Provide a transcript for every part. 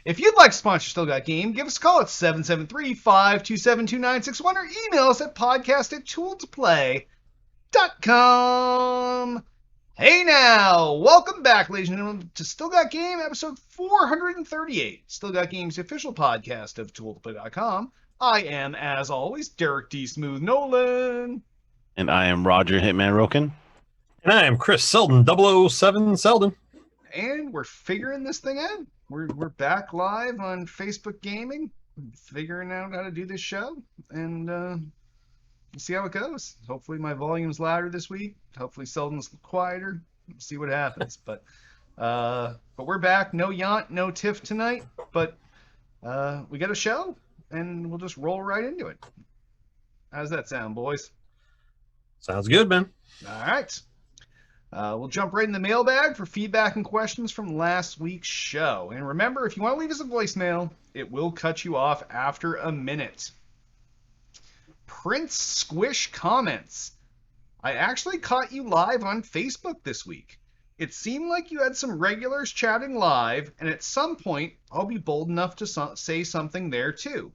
If you'd like to sponsor Still Got Game, give us a call at 773-527-2961 or email us at podcast@tooledtoplay.com. Hey now, welcome back, ladies and gentlemen, to Still Got Game, episode 438. Still Got Game's official podcast of tooledtoplay.com. I am, as always, Derek D. Smooth Nolan. And I am Roger Hitman Roken. And I am Chris Selden, 007 Selden. And we're figuring this thing out. We're back live on Facebook Gaming, figuring out how to do this show, and we'll see how it goes. Hopefully my volume's louder this week. Hopefully Selden's quieter. We'll see what happens. But we're back. No Yant, no Tiff tonight, but we got a show, and we'll just roll right into it. How's that sound, boys? Sounds good, man. All right. We'll jump right in the mailbag for feedback and questions from last week's show. And remember, if you want to leave us a voicemail, it will cut you off after a minute. Prince Squish comments. I actually caught you live on Facebook this week. It seemed like you had some regulars chatting live, and at some point, I'll be bold enough to say something there too.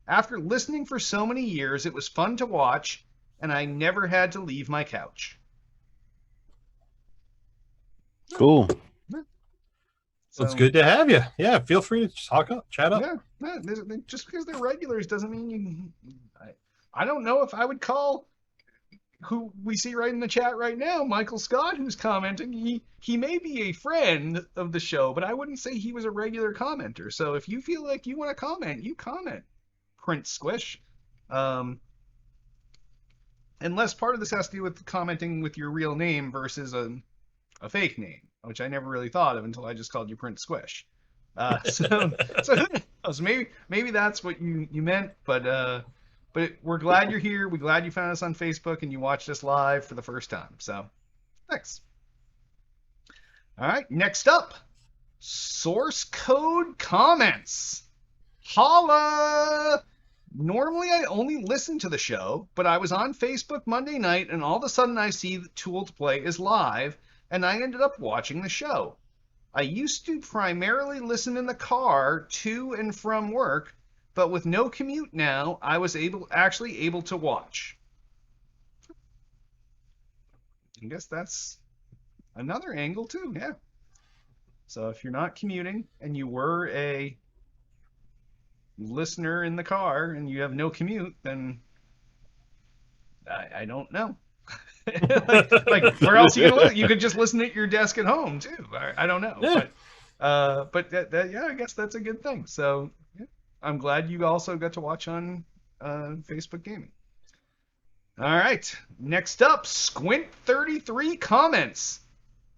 After listening for so many years, it was fun to watch, and I never had to leave my couch. Cool. So it's good to have you. Yeah, feel free to talk up, chat up. Yeah, just because they're regulars doesn't mean you. I don't know if I would call who we see right in the chat right now, Michael Scott, who's commenting. He may be a friend of the show, but I wouldn't say he was a regular commenter. So if you feel like you want to comment, you comment. Prince Squish. Unless part of this has to do with commenting with your real name versus a fake name, which I never really thought of until I just called you Prince Squish. So maybe that's what you meant, but we're glad you're here. We're glad you found us on Facebook and you watched us live for the first time. So thanks. All right, next up, source code comments. Holla! Normally I only listen to the show, but I was on Facebook Monday night and all of a sudden I see that Tool to Play is live, and I ended up watching the show. I used to primarily listen in the car to and from work, but with no commute now, I was actually able to watch. I guess that's another angle too, yeah. So if you're not commuting and you were a listener in the car and you have no commute, then I don't know. like where else are you gonna listen? You could just listen at your desk at home too. I don't know. Yeah. But yeah, I guess that's a good thing. So yeah, I'm glad you also got to watch on Facebook Gaming. All right, next up, Squint33 comments.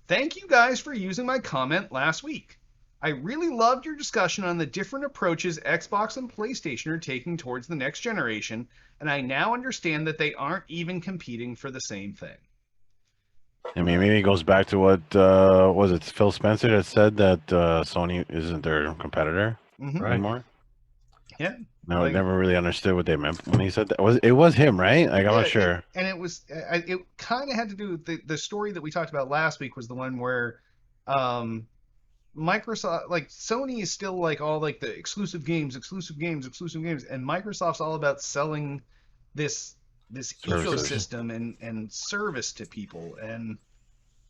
Thank you guys for using my comment last week. I really loved your discussion on the different approaches Xbox and PlayStation are taking towards the next generation, and I now understand that they aren't even competing for the same thing. I mean, maybe it goes back to what was it Phil Spencer that said that Sony isn't their competitor anymore? Yeah. No, I never really understood what they meant when he said that. It was him, right? Like, I'm not sure. It kind of had to do with the story that we talked about last week was the one where Microsoft, like Sony is still like all like the exclusive games, and Microsoft's all about selling this ecosystem and service to people, and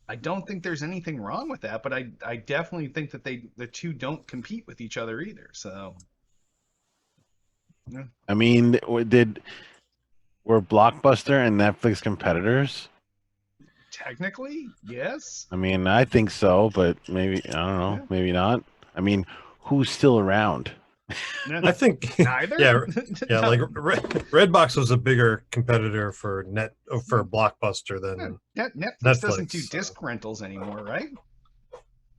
I don't think there's anything wrong with that, but I definitely think that the two don't compete with each other either. So yeah. I mean, were Blockbuster and Netflix competitors? Technically, yes. I mean, I think so, but maybe, I don't know, maybe not. I mean, who's still around? I think neither. Yeah, like Redbox was a bigger competitor for Blockbuster than Netflix doesn't do disc rentals anymore, right?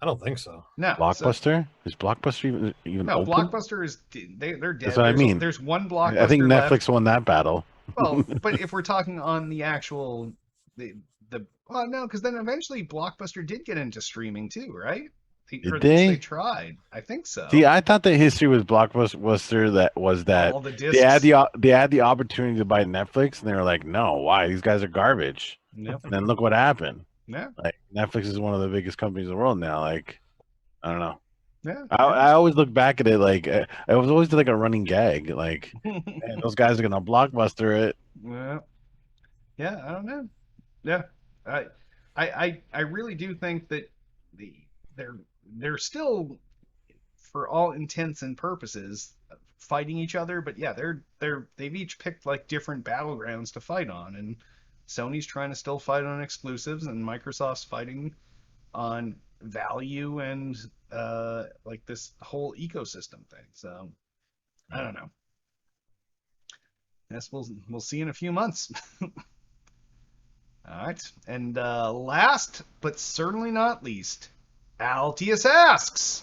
I don't think so. No. Blockbuster? Is Blockbuster even no, open? Blockbuster is they're dead. That's what I mean. There's one Blockbuster I think Netflix left. won that battle. Well, but if we're talking on the actual well, no, because then eventually Blockbuster did get into streaming too, right? Did they? They tried. I think so. See, I thought the history with Blockbuster that all the discs. they had the opportunity to buy Netflix, and they were like, "No, why? These guys are garbage." Yep. And then look what happened. Yeah. Like Netflix is one of the biggest companies in the world now. Like, I don't know. Yeah. I always look back at it like it was always like a running gag. Like, man, those guys are gonna blockbuster it. Well, yeah, I don't know. Yeah, I, I really do think that the they're they're still, for all intents and purposes, fighting each other. But yeah, they've each picked like different battlegrounds to fight on, and Sony's trying to still fight on exclusives, and Microsoft's fighting on value and like this whole ecosystem thing. So I don't know. Guess we'll see in a few months. All right. And last but certainly not least, Altius asks,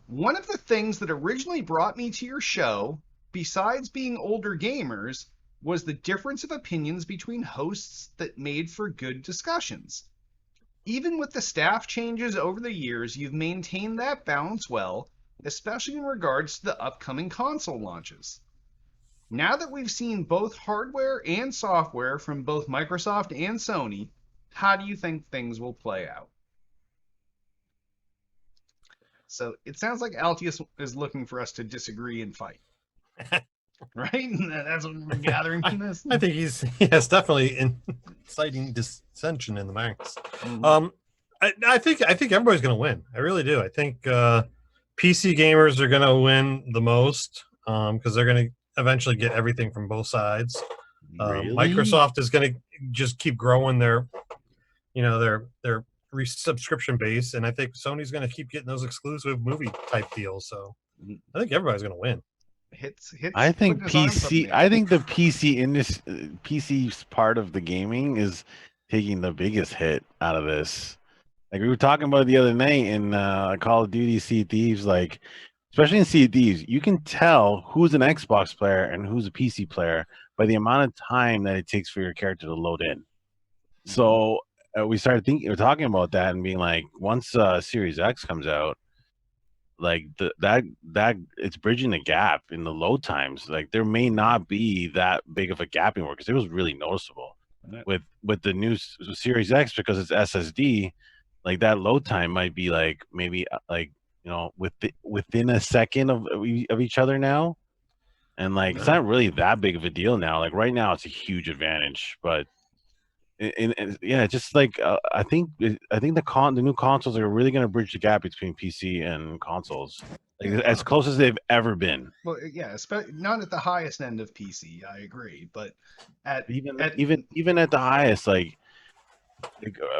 one of the things that originally brought me to your show, besides being older gamers, was the difference of opinions between hosts that made for good discussions. Even with the staff changes over the years, you've maintained that balance well, especially in regards to the upcoming console launches. Now that we've seen both hardware and software from both Microsoft and Sony, how do you think things will play out? So it sounds like Altius is looking for us to disagree and fight. Right? That's what we're gathering from this. I think he's definitely inciting dissension in the ranks. Mm-hmm. I think everybody's going to win. I really do. I think PC gamers are going to win the most because they're going to eventually get everything from both sides. Really? Microsoft is going to just keep growing their subscription base, and I think Sony's going to keep getting those exclusive movie type deals. So I think everybody's going to win. I think PC. I think the PC's part of the gaming is taking the biggest hit out of this. Like we were talking about the other night in Call of Duty Sea of Thieves, like especially in Sea of Thieves, you can tell who's an Xbox player and who's a PC player by the amount of time that it takes for your character to load in. So we started talking about that and being like, once Series X comes out, like that it's bridging the gap in the load times. Like there may not be that big of a gap anymore because it was really noticeable with the new Series X because it's SSD. Like that load time might be like maybe like within a second of each other now, and like it's not really that big of a deal now. Like right now, it's a huge advantage, but yeah, just like I think the new consoles are really going to bridge the gap between PC and consoles, like as close as they've ever been. Well, yeah, not at the highest end of PC, I agree, but even at the highest, like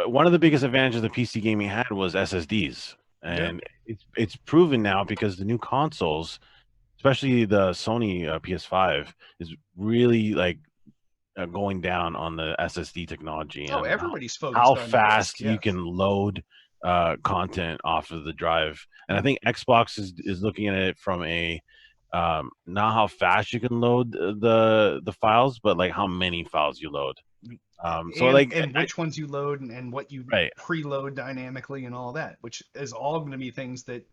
one of the biggest advantages the PC gaming had was SSDs, and it's proven now because the new consoles, especially the Sony PS5, is really like going down on the SSD technology. And everybody's focused how on fast you can load content off of the drive. And I think Xbox is looking at it from a not how fast you can load the files, but like how many files you load. And which ones you load and what you preload dynamically and all that, which is all going to be things that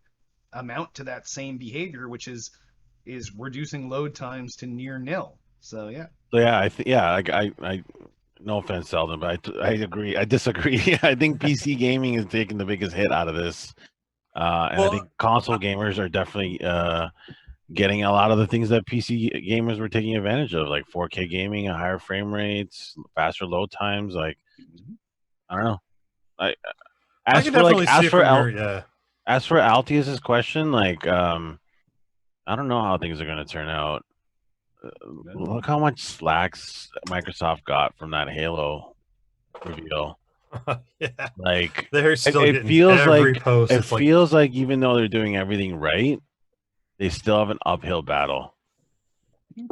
amount to that same behavior, which is reducing load times to near nil. So yeah. So yeah, I no offense, Selden, but I agree. I disagree. I think PC gaming is taking the biggest hit out of this, and I think console gamers are definitely getting a lot of the things that PC gamers were taking advantage of, like 4K gaming, higher frame rates, faster load times. Like I don't know. As for Altius's question, like I don't know how things are going to turn out. Look how much slacks Microsoft got from that Halo reveal. Yeah, like they're still it feels every like post. It feels like even though they're doing everything right, they still have an uphill battle.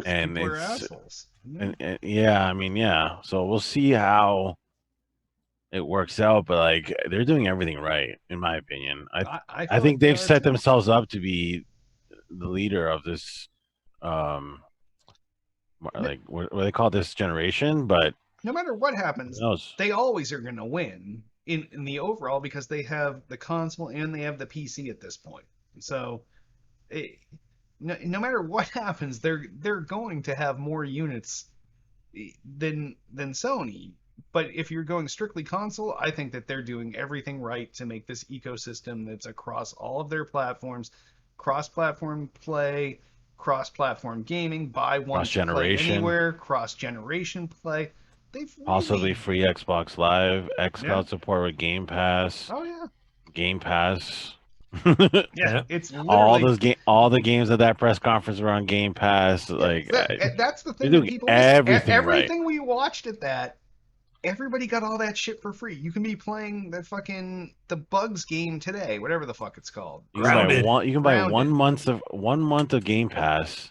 And people are assholes. And yeah, I mean, yeah. So we'll see how it works out, but like they're doing everything right, in my opinion. I think they've set themselves up to be the leader of this like what they call this generation, but no matter what happens, they always are going to win in the overall because they have the console and they have the PC at this point. So no matter what happens, they're going to have more units than Sony. But if you're going strictly console, I think that they're doing everything right to make this ecosystem that's across all of their platforms, cross-platform play, cross-platform gaming, buy Cross once, play generation, anywhere, cross-generation play. They've possibly really, free Xbox Live, yeah, xCloud support with Game Pass, oh yeah, Game Pass. yeah. Yeah. It's All literally those all the games at that press conference were on Game Pass. yeah. Like That's the they're thing that doing people miss. everything right. Everything we watched at that, everybody got all that shit for free. You can be playing the Bugs game today, whatever the fuck it's called. You can buy Grounded. one. You can buy Grounded. 1 month of Game Pass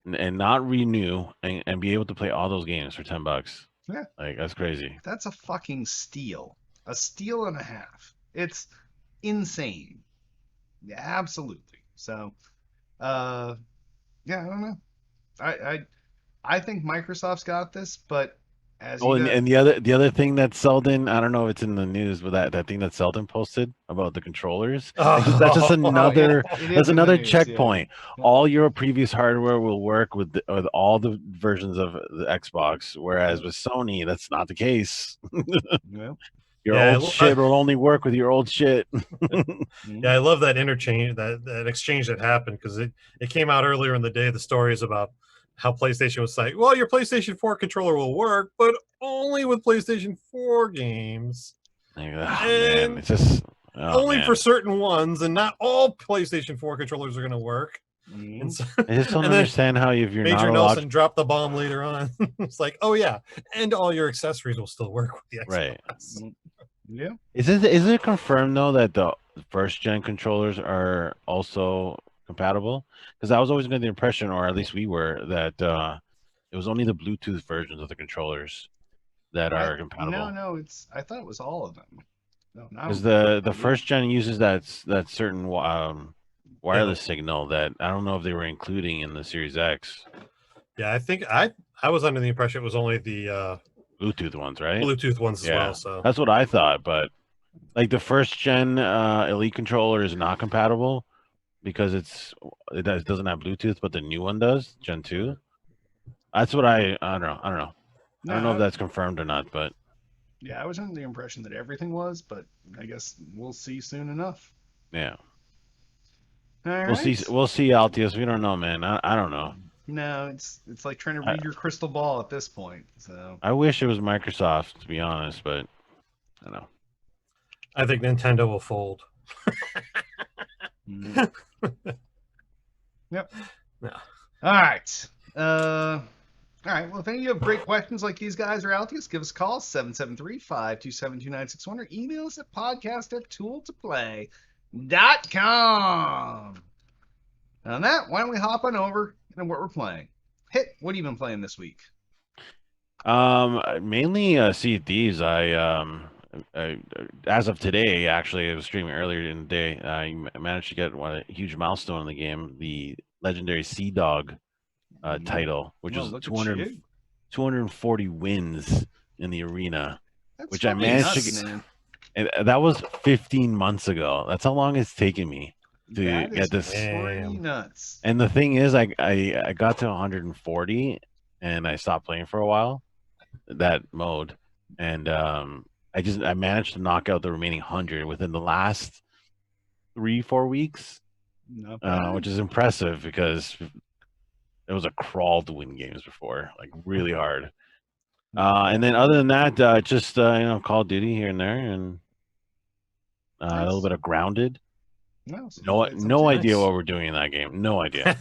and not renew and be able to play all those games for $10. Yeah. Like that's crazy. That's a fucking steal. A steal and a half. It's insane. Yeah, absolutely. So, yeah, I don't know. I think Microsoft's got this, but as Oh, you and, got, and the other thing that Selden, I don't know if it's in the news, but that thing that Selden posted about the controllers, that's just oh, another it that's is in the another news. Yeah. checkpoint. All your previous hardware will work with all the versions of the Xbox, whereas with Sony, that's not the case. Well, Your Yeah, old shit will only work with your old shit. yeah, I love that interchange, that exchange that happened because it came out earlier in the day. The stories about how PlayStation was like, well, your PlayStation 4 controller will work, but only with PlayStation 4 games, Like, oh, man, and it's just only man. for certain ones, and not all PlayStation 4 controllers are going to work. And, so, I just don't and then understand how if you're Major not allowed, Nelson dropped the bomb later on. It's like, oh yeah, and all your accessories will still work with the Xbox. right? Yeah. Is it confirmed though that the first gen controllers are also compatible? Because I was always under the impression, or at least we were, that it was only the Bluetooth versions of the controllers that are compatible. No, I thought it was all of them. No, Because not the first gen uses that certain wireless Yeah. signal that I don't know if they were including in the Series X. Yeah, I think I was under the impression it was only the Bluetooth ones, right? Bluetooth ones as Yeah, well. So that's what I thought. But like the first gen Elite controller is not compatible because doesn't have Bluetooth, but the new one does, Gen 2. That's what I don't know. I don't know. I don't know if no, that's confirmed or not, but yeah, I was under the impression that everything was, but I guess we'll see soon enough. yeah. All We'll right. see. We'll see, Altius. We don't know, man. I don't know. No, it's like trying to I, read your crystal ball at this point. So I wish it was Microsoft, to be honest, but I don't know. I think Nintendo will fold. Yep. No. All right. All right. Well, if any of you have great questions like these guys are out, just give us a call, 773-527-2961, or email us at podcast@tooltoplay.com. On that, why don't we hop on over and what we're playing? Hit, what have you been playing this week? Mainly Sea of Thieves. I as of today, actually, I was streaming earlier in the day. I managed to get a huge milestone in the game, the legendary Sea Dog title, which Well, is look at 240 wins in the arena, That's which I fucking managed nuts, to get. man. And that was 15 months ago. That's how long it's taken me to That is get this. pretty nuts. And the thing is, I got to 140 and I stopped playing for a while, that mode, and I managed to knock out the remaining 100 within the last 3-4 weeks, Not bad. which is impressive because it was a crawl to win games before, like really hard. And then other than that, just Call of Duty here and there, and a little bit of Grounded. No idea what we're doing in that game. No idea.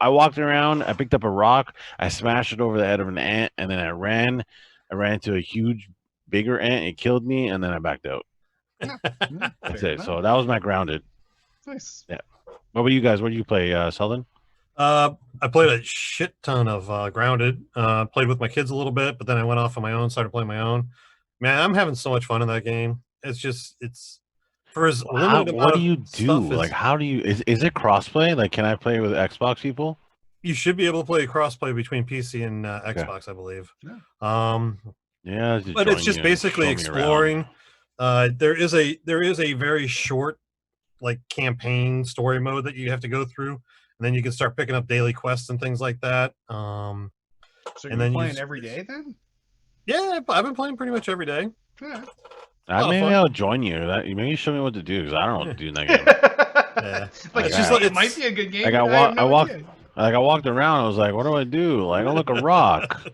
I walked around. I picked up a rock. I smashed it over the head of an ant, and then I ran into a huge, bigger ant. It killed me, and then I backed out. That's it. So that was my Grounded. Nice. Yeah. What about you guys? What did you play, Selden? I played a shit ton of Grounded. Played with my kids a little bit, but then I went off on my own, started playing my own. Man, I'm having so much fun in that game. It's for as limited What do you do? Stuff Like, how do you? Is it crossplay? Like, can I play with Xbox people? You should be able to play crossplay between PC and Xbox, I believe. Yeah, but it's just basically exploring. There is a very short, like, campaign story mode that you have to go through, and then you can start picking up daily quests and things like that. So you're playing every day then? Yeah, I've been playing pretty much every day. Yeah. Maybe I'll join you. Maybe you show me what to do because I don't know what to do in that game. Yeah, Like, it's just like it might be a good game. Like I walked around. I was like, what do I do? Like, I look a rock.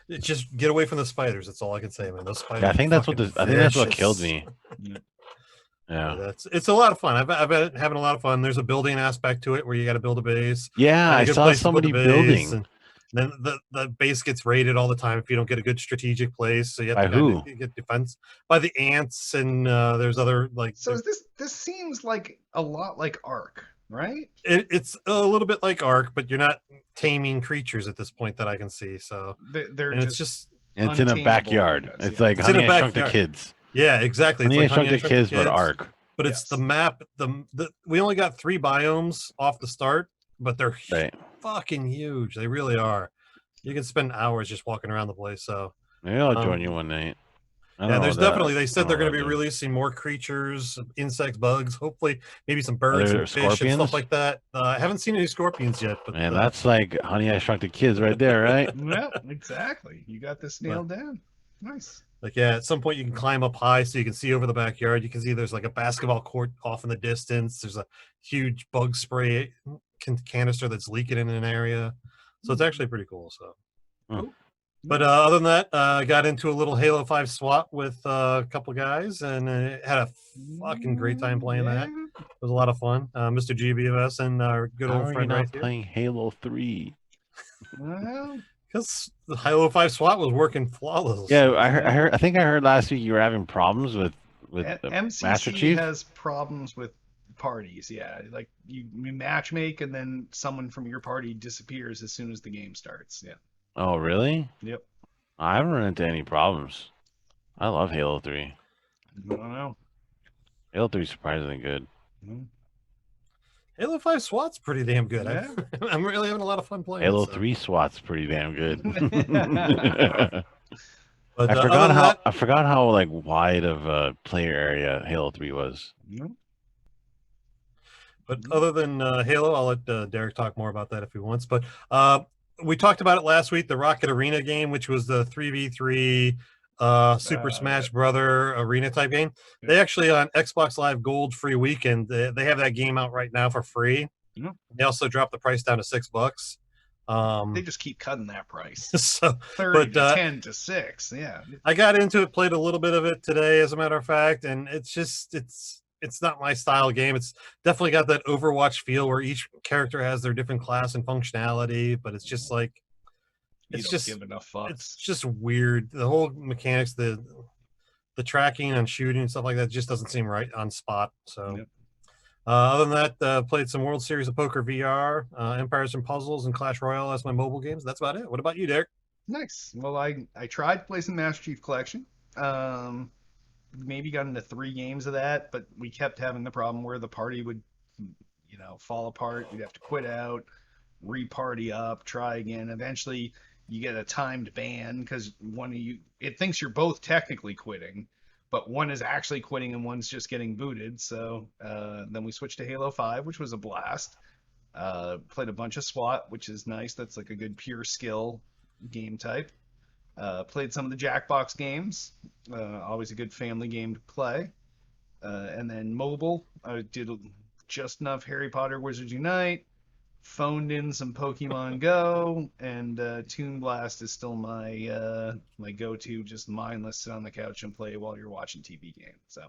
Just get away from the spiders. That's all I can say, man. Those spiders. Yeah, I think that's what killed me. Yeah, it's a lot of fun. I've been having a lot of fun. There's a building aspect to it where you got to build a base. Yeah, I saw somebody building. And then the base gets raided all the time if you don't get a good strategic place. So you have to get defense by the ants, and there's other like. So this seems like a lot like Ark, right? It's a little bit like Ark, but you're not taming creatures at this point that I can see. So it's in a backyard. It's like Honey, I Shrunk the Kids. Yeah, exactly. Honey, I Shrunk the Kids, but Ark. But it's the map. We only got 3 biomes off the start, but they're fucking huge. They really are. You can spend hours just walking around the place. So maybe I'll join you one night. Yeah, there's definitely. They said they're going to be releasing more creatures, insects, bugs. Hopefully, maybe some birds and fish and stuff like that. I haven't seen any scorpions yet. But man, that's like Honey, I Shrunk the Kids right there, right? Yeah, exactly. You got this nailed down. Nice. Like, yeah, at some point you can climb up high so you can see over the backyard. You can see there's like a basketball court off in the distance. There's a huge bug spray canister that's leaking in an area. So it's actually pretty cool. So, but other than that, I got into a little Halo 5 SWAT with a couple guys and had a fucking great time playing that. It was a lot of fun. Mr. GBFS and our good old friend right here. Playing Halo 3. Well, because the Halo 5 SWAT was working flawless. Yeah, I think I heard last week you were having problems with MCC Master Chief has problems with parties. Yeah, like you matchmake and then someone from your party disappears as soon as the game starts. Yeah. Oh, really? Yep. I haven't run into any problems. I love Halo 3. I don't know. Halo 3 is surprisingly good. Halo 5 SWAT's pretty damn good. Yeah. I'm really having a lot of fun playing. Halo 3 SWAT's pretty damn good. But, I forgot how like wide of a player area Halo 3 was. But other than Halo, I'll let Derek talk more about that if he wants. But we talked about it last week, the Rocket Arena game, which was the 3v3 Super Smash Brother Arena type game. They actually on Xbox Live Gold free weekend, they have that game out right now for free. They also dropped the price down to $6. They just keep cutting that price. So 30 to 10 to 6. Yeah. I got into it, played a little bit of it today, as a matter of fact, and it's not my style game. It's definitely got that Overwatch feel where each character has their different class and functionality, but it's just like It's just give enough fucks. It's just weird. The whole mechanics, the tracking and shooting and stuff like that just doesn't seem right on spot. So other than that, played some World Series of Poker VR, Empires and Puzzles, and Clash Royale as my mobile games. That's about it. What about you, Derek? Nice. Well, I tried to play some Master Chief Collection. Maybe got into 3 games of that, but we kept having the problem where the party would, fall apart. You'd have to quit out, re-party up, try again. Eventually, you get a timed ban because one of you, it thinks you're both technically quitting, but one is actually quitting and one's just getting booted. So then we switched to Halo 5, which was a blast. Played a bunch of SWAT, which is nice. That's like a good pure skill game type. Played some of the Jackbox games. Always a good family game to play. And then mobile, I did just enough Harry Potter Wizards Unite. Phoned in some Pokemon Go, and Toon Blast is still my my go-to, just mindless, sit on the couch and play while you're watching TV game. So,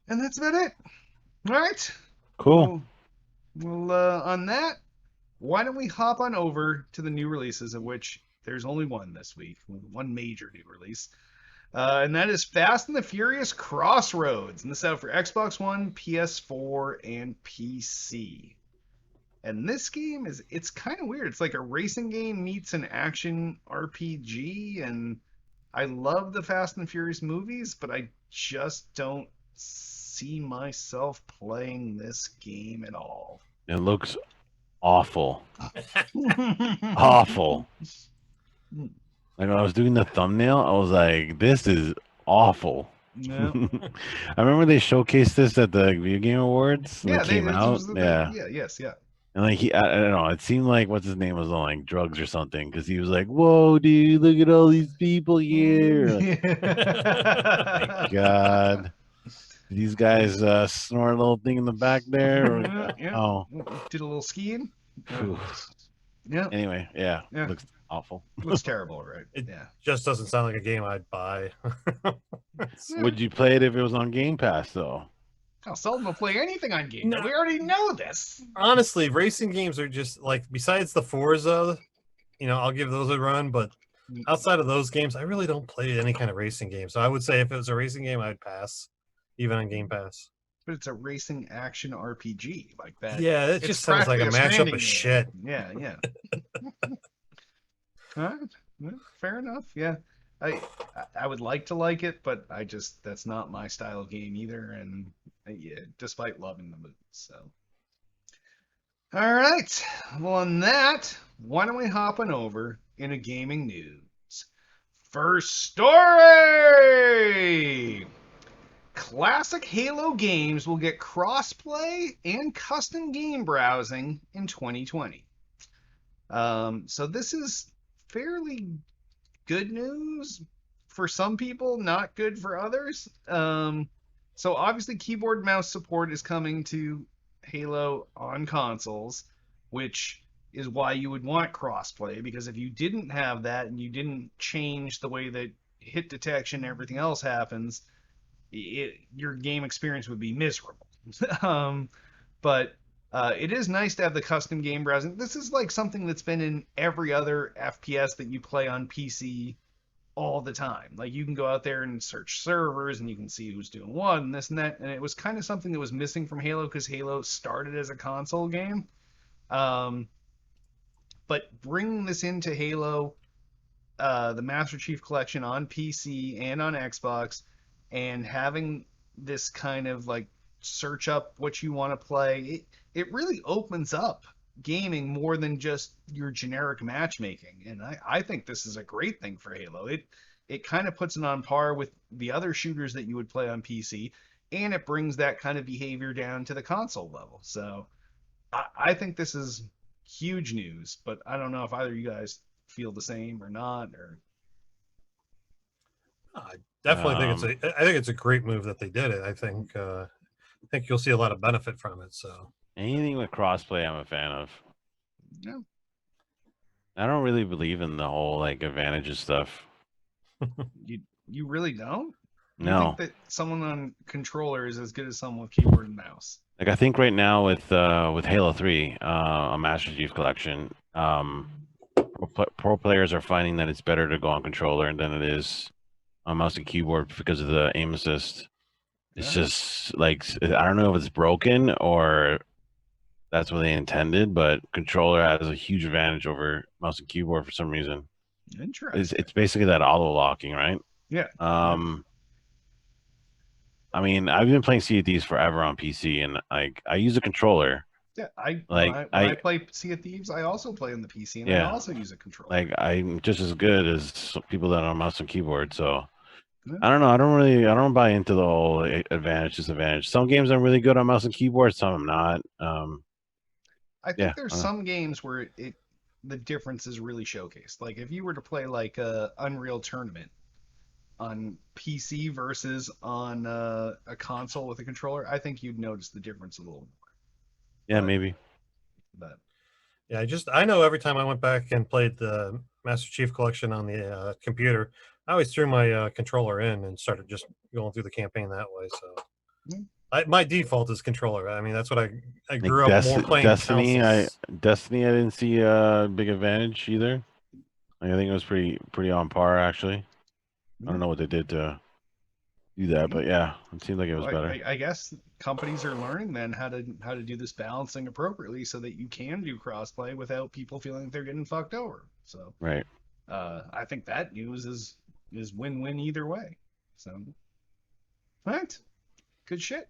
and that's about it. All right. Cool. Well, on that, why don't we hop on over to the new releases, of which there's only one this week, one major new release. And that is Fast and the Furious Crossroads. And this is out for Xbox One, PS4, and PC. And this game it's kind of weird. It's like a racing game meets an action RPG. And I love the Fast and Furious movies, but I just don't see myself playing this game at all. It looks awful. Awful. Like when I was doing the thumbnail, I was like, "This is awful." Yeah. I remember they showcased this at the Video Game Awards. Yeah, when it came out. Yeah. And like I don't know, it seemed like what's his name was on like drugs or something because he was like, "Whoa, dude, look at all these people here!" My God, these guys snort a little thing in the back there. Oh, did a little skiing. Phew. Yeah. Anyway, yeah, looks awful. Looks terrible, right? It just doesn't sound like a game I'd buy. Would you play it if it was on Game Pass though? How seldom will play anything on Game Pass. We already know this. Honestly, racing games are just like, besides the Forza, I'll give those a run, but outside of those games, I really don't play any kind of racing game. So I would say if it was a racing game, I'd pass, even on Game Pass. But it's a racing action RPG like that. Yeah, it just sounds like a mashup of shit. Yeah. All right. Fair enough. Yeah. I would like to like it, but that's not my style of game either, and despite loving the movies. So, all right. Well, on that, why don't we hop on over into gaming news? First story. Classic Halo games will get crossplay and custom game browsing in 2020. So this is fairly good news for some people, not good for others. So obviously keyboard and mouse support is coming to Halo on consoles, which is why you would want crossplay, because if you didn't have that and you didn't change the way that hit detection and everything else happens, your game experience would be miserable. But it is nice to have the custom game browsing. This is like something that's been in every other FPS that you play on PC all the time. Like you can go out there and search servers and you can see who's doing what and this and that. And it was kind of something that was missing from Halo because Halo started as a console game. But bringing this into Halo, the Master Chief Collection on PC and on Xbox, and having this kind of like search up what you want to play, it really opens up gaming more than just your generic matchmaking. And I think this is a great thing for Halo. It kind of puts it on par with the other shooters that you would play on PC, and it brings that kind of behavior down to the console level. So I think this is huge news, but I don't know if either of you guys feel the same or not. Or I definitely think it's a great move that they did it. I think you'll see a lot of benefit from it. So anything with crossplay, I'm a fan of. Yeah. I don't really believe in the whole like advantages stuff. You really don't? No. You think that someone on controller is as good as someone with keyboard and mouse? Like I think right now with Halo 3, a Master Chief Collection, pro players are finding that it's better to go on controller than it is on mouse and keyboard because of the aim assist. It's just like, I don't know if it's broken or that's what they intended, but controller has a huge advantage over mouse and keyboard for some reason. Interesting. It's basically that auto locking, right? Yeah. I mean, I've been playing Sea of Thieves forever on PC, and like I use a controller. Yeah, when I play Sea of Thieves, I also play on the PC, and I also use a controller. Like I'm just as good as people that are on mouse and keyboard. So I don't know. I don't buy into the whole advantage disadvantage. Some games I'm really good on mouse and keyboard, some I'm not. I think there's some games where the difference is really showcased. Like if you were to play like Unreal Tournament on PC versus on a console with a controller, I think you'd notice the difference a little more. Yeah, maybe. But yeah, I know every time I went back and played the Master Chief Collection on the computer, I always threw my controller in and started just going through the campaign that way. So my default is controller. I mean, that's what I grew up more playing. Destiny, I didn't see a big advantage either. I think it was pretty on par actually. I don't know what they did to do that, but yeah, it seemed like it was better. I guess companies are learning then how to do this balancing appropriately so that you can do crossplay without people feeling they're getting fucked over. So right. I think that news is win-win either way. So all right, good shit.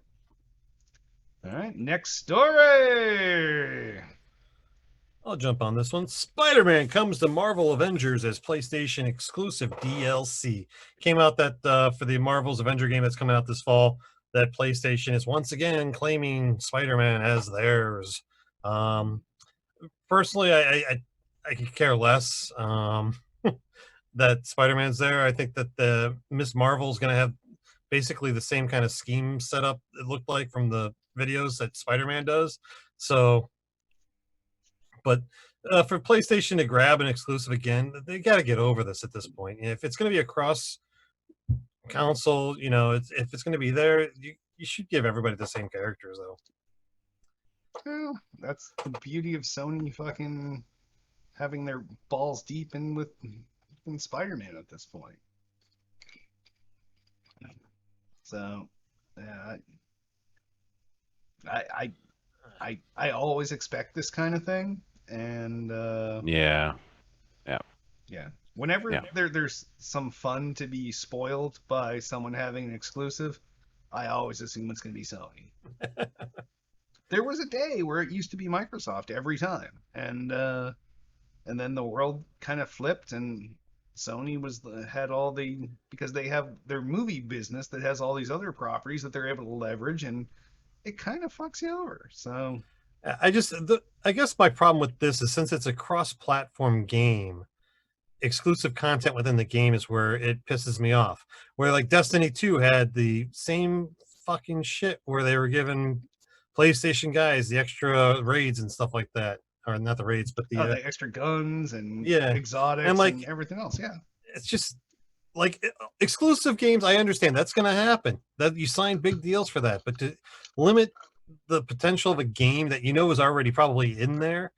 All right, next story. I'll jump on this one. Spider-Man comes to Marvel Avengers as PlayStation exclusive DLC. Came out that for the Marvel's Avenger game that's coming out this fall, that PlayStation is once again claiming Spider-Man as theirs. personally, I could care less that Spider-Man's there. I think that the Miss Marvel's going to have basically the same kind of scheme set up it looked like from the videos that Spider-Man does. So, but for PlayStation to grab an exclusive again, they got to get over this at this point. If it's going to be a cross console, if it's going to be there, you should give everybody the same characters, though. Well, that's the beauty of Sony fucking having their balls deep in with Spider-Man at this point. So, yeah, I always expect this kind of thing, and yeah. Whenever there's some fun to be spoiled by someone having an exclusive, I always assume it's going to be Sony. There was a day where it used to be Microsoft every time, and then the world kind of flipped, and Sony had all because they have their movie business that has all these other properties that they're able to leverage, and it kind of fucks you over. So I guess my problem with this is, since it's a cross-platform game, exclusive content within the game is where it pisses me off. Where like Destiny 2 had the same fucking shit where they were giving PlayStation guys the extra raids and stuff like that. Or not the raids, but the extra guns and exotics and everything else. Yeah. It's just like exclusive games. I understand that's going to happen. That you sign big deals for that, but to limit the potential of a game that is already probably in there,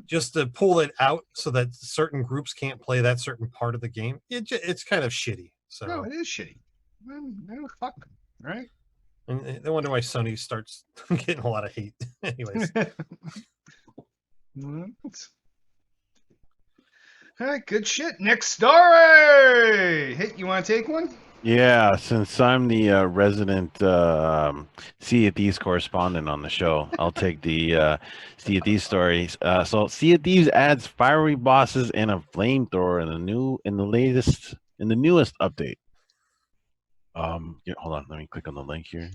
just to pull it out so that certain groups can't play that certain part of the game, it's kind of shitty. So no, it is shitty. Well, fuck them, right? And I wonder why Sony starts getting a lot of hate. Anyways. All right, good shit. Next story. Hey, you want to take one? Yeah, since I'm the resident Sea of Thieves correspondent on the show, I'll take the Sea of Thieves stories. So Sea of Thieves adds fiery bosses and a flamethrower in the newest update. Hold on, let me click on the link here.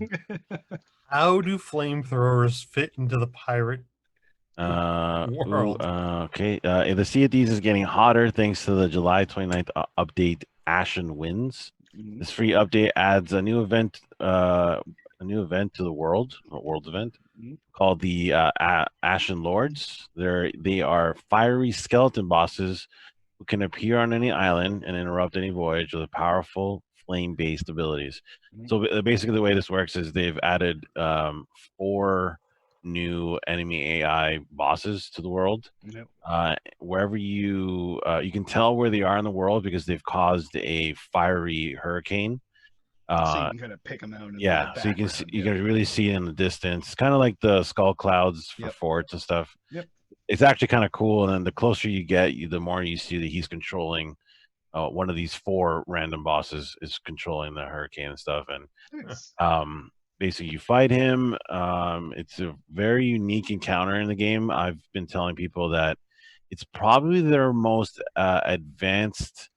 How do flamethrowers fit into the pirate world? Okay. The Sea of Thieves is getting hotter thanks to the July 29th update, Ashen Winds. This free update adds a new event to the world's event called the Ashen Lords. They are fiery skeleton bosses who can appear on any island and interrupt any voyage with powerful flame-based abilities. So basically, the way this works is they've added 4 new enemy AI bosses to the world. Wherever you can tell where they are in the world because they've caused a fiery hurricane. So you can kind of pick them out. So you can really see it in the distance. It's kind of like the skull clouds for forts and stuff. It's actually kind of cool. And then the closer you get, the more you see that he's controlling. One of these 4 random bosses is controlling the hurricane and stuff. And basically, you fight him. It's a very unique encounter in the game. I've been telling people that it's probably their most advanced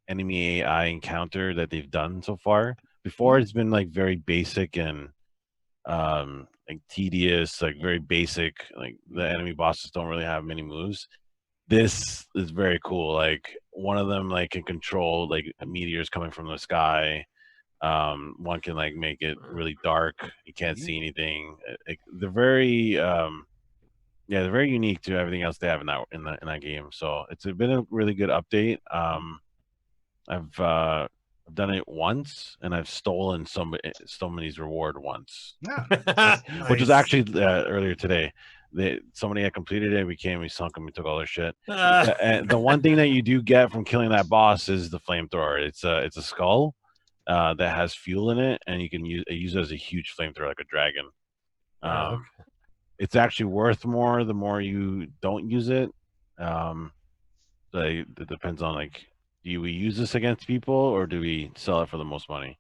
enemy AI encounter that they've done so far. Before, it's been like very basic and like tedious, like very basic. Like the enemy bosses don't really have many moves. This is very cool. Like one of them like can control like meteors coming from the sky. One can like make it really dark. You can't see anything. They're very they're very unique to everything else they have in that game. So it's been a really good update. I've done it once, and I've stolen somebody's reward once, which was actually earlier today. Somebody had completed it. We sunk them. We took all their shit. And the one thing that you do get from killing that boss is the flamethrower. It's a skull that has fuel in it, and you can use it as a huge flamethrower, like a dragon. It's actually worth more the more you don't use it. It depends on like, do we use this against people or do we sell it for the most money?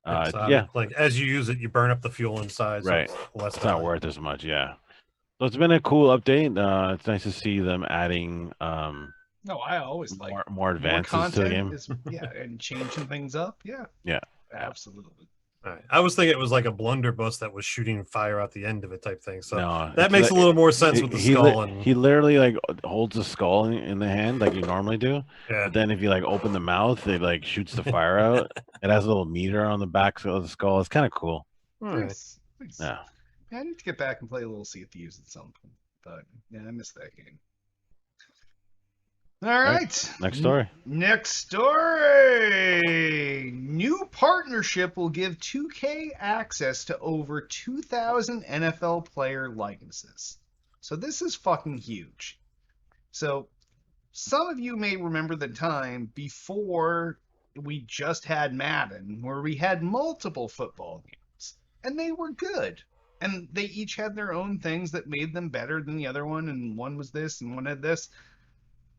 Like as you use it, you burn up the fuel inside. Right. So it's not worth as much. Yeah. So it's been a cool update. It's nice to see them adding. No, I always like more advances to the game. And changing things up. Yeah. Yeah. Absolutely. Right. I was thinking it was like a blunderbuss that was shooting fire out the end of it type thing. So No, that makes a little more sense with the skull. And he literally like holds the skull in the hand like you normally do. yeah. But then if you like open the mouth, it like shoots the fire out. It has a little meter on the back of the skull. It's kind of cool. Nice. Yeah. I need to get back and play a little Sea of Thieves at some point. But yeah, I missed that game. All right. Next story. Next story. New partnership will give 2K access to over 2,000 NFL player likenesses. So this is fucking huge. So some of you may remember the time before we just had Madden, where we had multiple football games, and they were good. And they each had their own things that made them better than the other one, and one was this and one had this.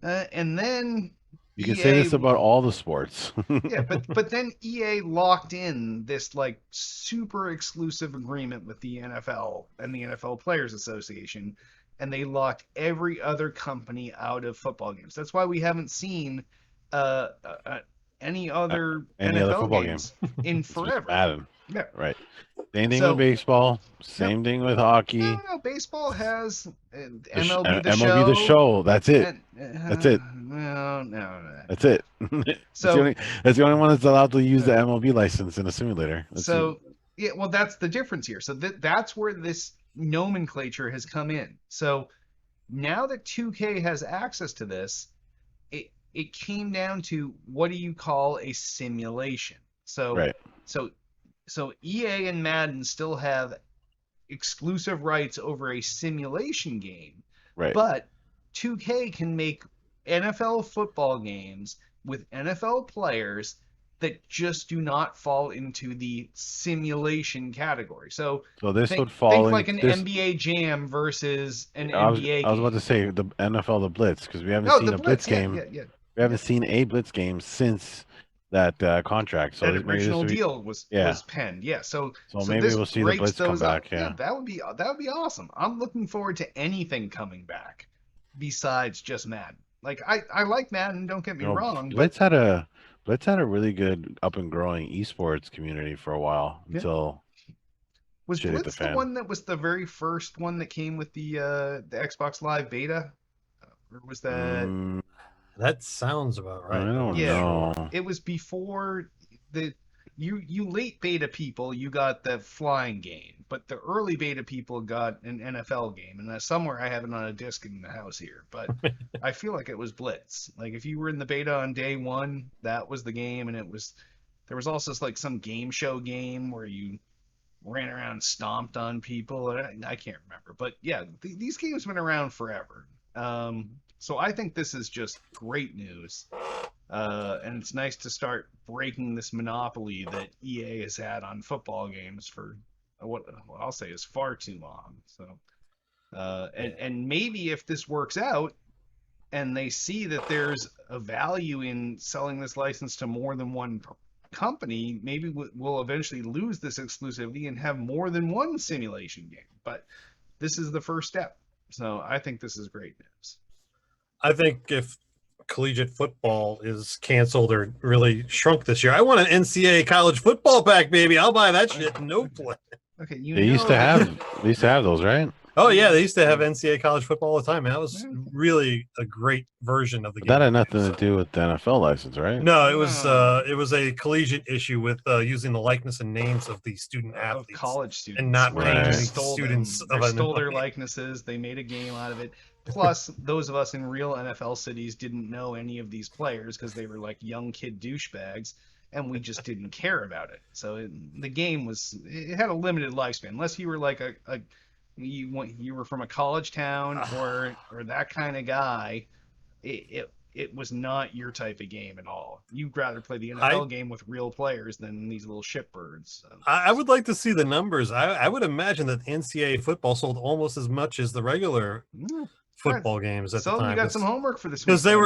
And then you can say this about all the sports. Yeah, but then EA locked in this like super exclusive agreement with the NFL and the NFL Players Association, and they locked every other company out of football games. That's why we haven't seen any other NFL football games in forever. Madden. Yeah. Right. Same thing with baseball. Same thing with hockey. No, baseball has MLB the Show. MLB the Show. That's it. That's it. No. That's it. So that's the only one that's allowed to use the MLB license in a simulator. Yeah, well, that's the difference here. So that's where this nomenclature has come in. So now that 2K has access to this, it came down to what do you call a simulation? So right. So EA and Madden still have exclusive rights over a simulation game, right? But 2K can make NFL football games with NFL players that just do not fall into the simulation category. So this would fall like an NBA Jam versus an NBA game. I was about to say the NFL the Blitz because we haven't seen a Blitz game. Yeah. We haven't seen a Blitz game since that contract. So that original deal was penned. Yeah. So maybe we'll see the Blitz come back. Yeah. That would be awesome. I'm looking forward to anything coming back besides just Madden. Like I like Madden, don't get me wrong. Blitz had a really good up and growing esports community for a while until was Blitz the one that was the very first one that came with the Xbox Live beta? Or was that that sounds about right. I don't know. It was before you late beta people, you got the flying game, but the early beta people got an NFL game, and somewhere I have it on a disc in the house here. But I feel like it was Blitz. Like if you were in the beta on day one, that was the game, and there was also like some game show game where you ran around and stomped on people. I can't remember, but yeah, these games have been around forever. So I think this is just great news. And it's nice to start breaking this monopoly that EA has had on football games for what I'll say is far too long. So, and maybe if this works out and they see that there's a value in selling this license to more than one company, maybe we'll eventually lose this exclusivity and have more than one simulation game. But this is the first step. So I think this is great news. I think if collegiate football is canceled or really shrunk this year, I want an NCAA college football pack, baby. I'll buy that shit. No play. Okay, they used to have those, right? Oh yeah, they used to have NCAA college football all the time. That was really a great version of the game. That had nothing to do with the NFL license, right? No, it was a collegiate issue with using the likeness and names of the student athletes, college students, and not paying students. They stole their likenesses. They made a game out of it. Plus, those of us in real NFL cities didn't know any of these players because they were like young kid douchebags, and we just didn't care about it. So the game it had a limited lifespan, unless you were like you were from a college town or that kind of guy. It was not your type of game at all. You'd rather play the NFL game with real players than these little shitbirds. So. I would like to see the numbers. I would imagine that NCAA football sold almost as much as the regular football games at the time. You got some homework for this because they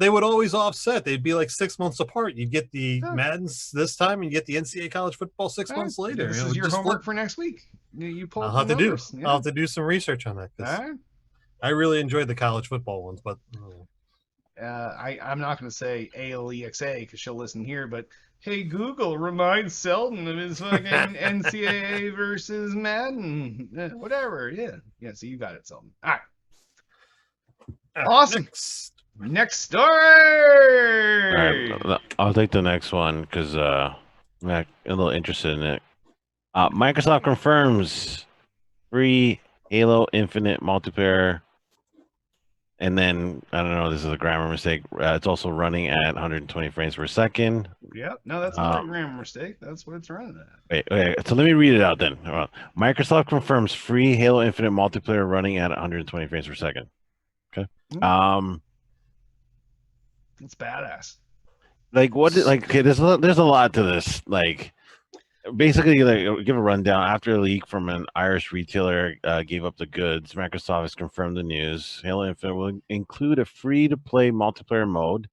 would always offset. They'd be like 6 months apart. You'd get the Maddens this time, and you get the NCAA college football 6 months later. This is your homework for next week. You pull. I'll have to do some research on that. I really enjoyed the college football ones, but I'm not going to say ALEXA because she'll listen here, but hey Google, remind Selden of his fucking NCAA versus Madden, whatever. Yeah. So you got it, Selden. All right. Awesome. Next story. All right, I'll take the next one because I'm a little interested in it. Microsoft confirms free Halo Infinite multiplayer. And then, I don't know, this is a grammar mistake. It's also running at 120 frames per second. Yep. No, that's not a grammar mistake. That's what it's running at. Wait. So let me read it out then. Microsoft confirms free Halo Infinite multiplayer running at 120 frames per second. Okay. It's badass. Like, what? Like, okay, there's a lot to this. Like, basically, like, give a rundown. After a leak from an Irish retailer gave up the goods, Microsoft has confirmed the news. Halo Infinite will include a free-to-play multiplayer mode,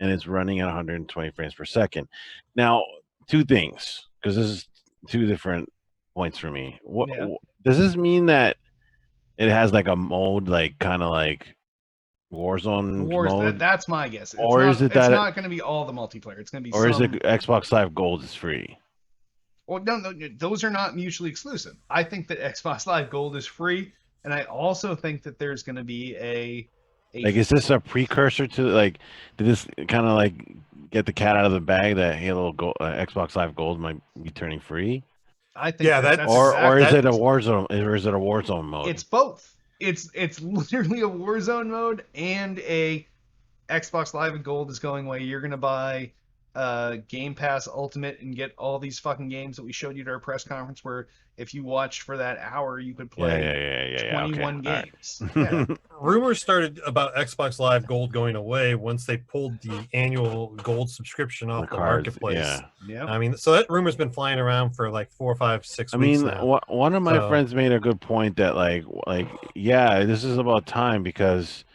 and it's running at 120 frames per second. Now, two things, because this is two different points for me. What does this mean that it has like a mode, like kind of like Warzone mode? That's my guess. Is it that it's not going to be all the multiplayer? It's going to be. Or is it Xbox Live Gold is free? Well, no, those are not mutually exclusive. I think that Xbox Live Gold is free, and I also think that there's going to be a like, is this a precursor to, like, did this kind of like get the cat out of the bag that Halo Xbox Live Gold might be turning free? I think or is it a Warzone? Or is it a Warzone mode? It's both. It's literally a Warzone mode and a Xbox Live and Gold is going away. You're gonna buy Game Pass Ultimate and get all these fucking games that we showed you at our press conference, where if you watched for that hour, you could play 21 games. Right. Yeah. Rumors started about Xbox Live Gold going away once they pulled the annual Gold subscription off the marketplace. Yeah. I mean, so that rumor's been flying around for like 4, 5, 6 weeks now. One of my friends made a good point that like this is about time, because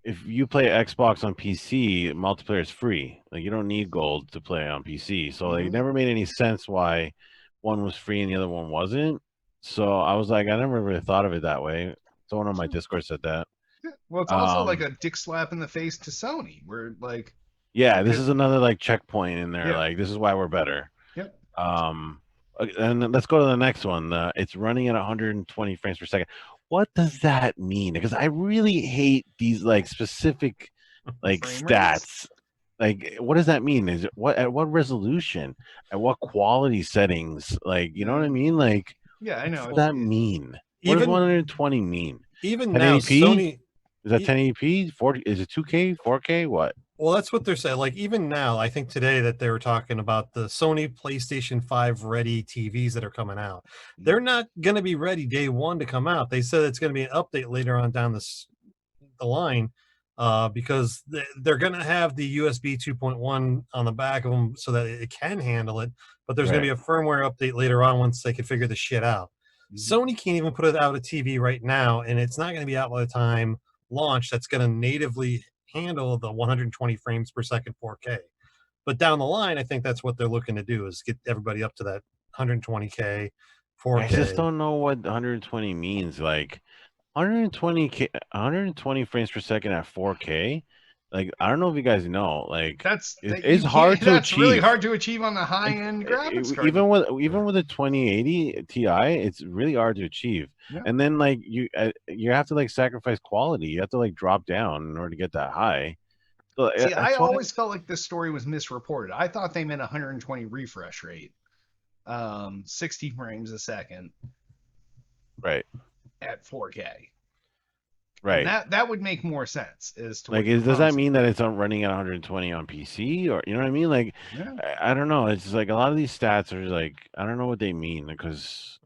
if you play Xbox on PC, multiplayer is free. Like, you don't need gold to play on PC. So like, it never made any sense why one was free and the other one wasn't. So I was like, I never really thought of it that way. Someone on my Discord said that. Well, it's also like a dick slap in the face to Sony, where like. Yeah, this is another like checkpoint in there. Yeah. Like, this is why we're better. Yep. And let's go to the next one. It's running at 120 frames per second. What does that mean? Because I really hate these like specific like stats. Like, what does that mean? Is it at what resolution? At what quality settings? Like, you know what I mean? Like, yeah, I know. What does that mean? What does 120 mean? Even now, Sony is that 1080p? 40? Is it 2K? 4K? What? Well, that's what they're saying. Like, even now, I think today that they were talking about the Sony PlayStation 5 ready TVs that are coming out. They're not going to be ready day one to come out. They said it's going to be an update later on down the line, because they're going to have the USB 2.1 on the back of them so that it can handle it. But there's going to be a firmware update later on once they can figure the shit out. Sony can't even put it out a TV right now, and it's not going to be out by the time launch. That's going to natively handle the 120 frames per second 4K. But down the line, I think that's what they're looking to do, is get everybody up to that 120K 4K. I just don't know what 120 means. Like, 120 frames per second at 4K. Like, I don't know if you guys know. Like, it's hard to achieve. That's really hard to achieve on the high end graphics card. Even with a 2080 Ti, it's really hard to achieve. Yeah. And then like you have to like sacrifice quality. You have to like drop down in order to get that high. So, see, I always felt like this story was misreported. I thought they meant 120 refresh rate, 60 frames a second, right, at 4K. Right. And that would make more sense. As to like, does that mean that it's running at 120 on PC, or you know what I mean? Like, I don't know. It's just like a lot of these stats are like, I don't know what they mean, because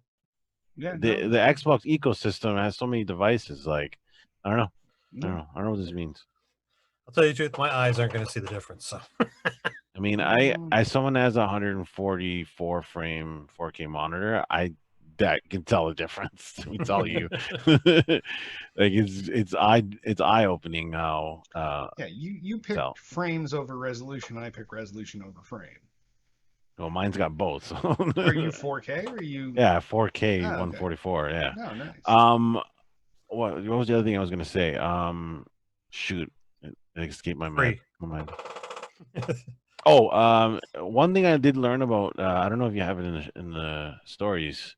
the Xbox ecosystem has so many devices. Like, I don't know. I don't know what this means. I'll tell you the truth, my eyes aren't going to see the difference. So, I mean, I someone has a 144 frame 4K monitor. That can tell the difference. Let me tell you. Like, it's eye opening how. You pick frames over resolution. I pick resolution over frame. Well, mine's got both. So. Are you 4K or are you? Yeah, 4K 144. Yeah. Oh, nice. What was the other thing I was gonna say? Shoot, it escaped my Free. mind. Oh, one thing I did learn about, I don't know if you have it in the stories,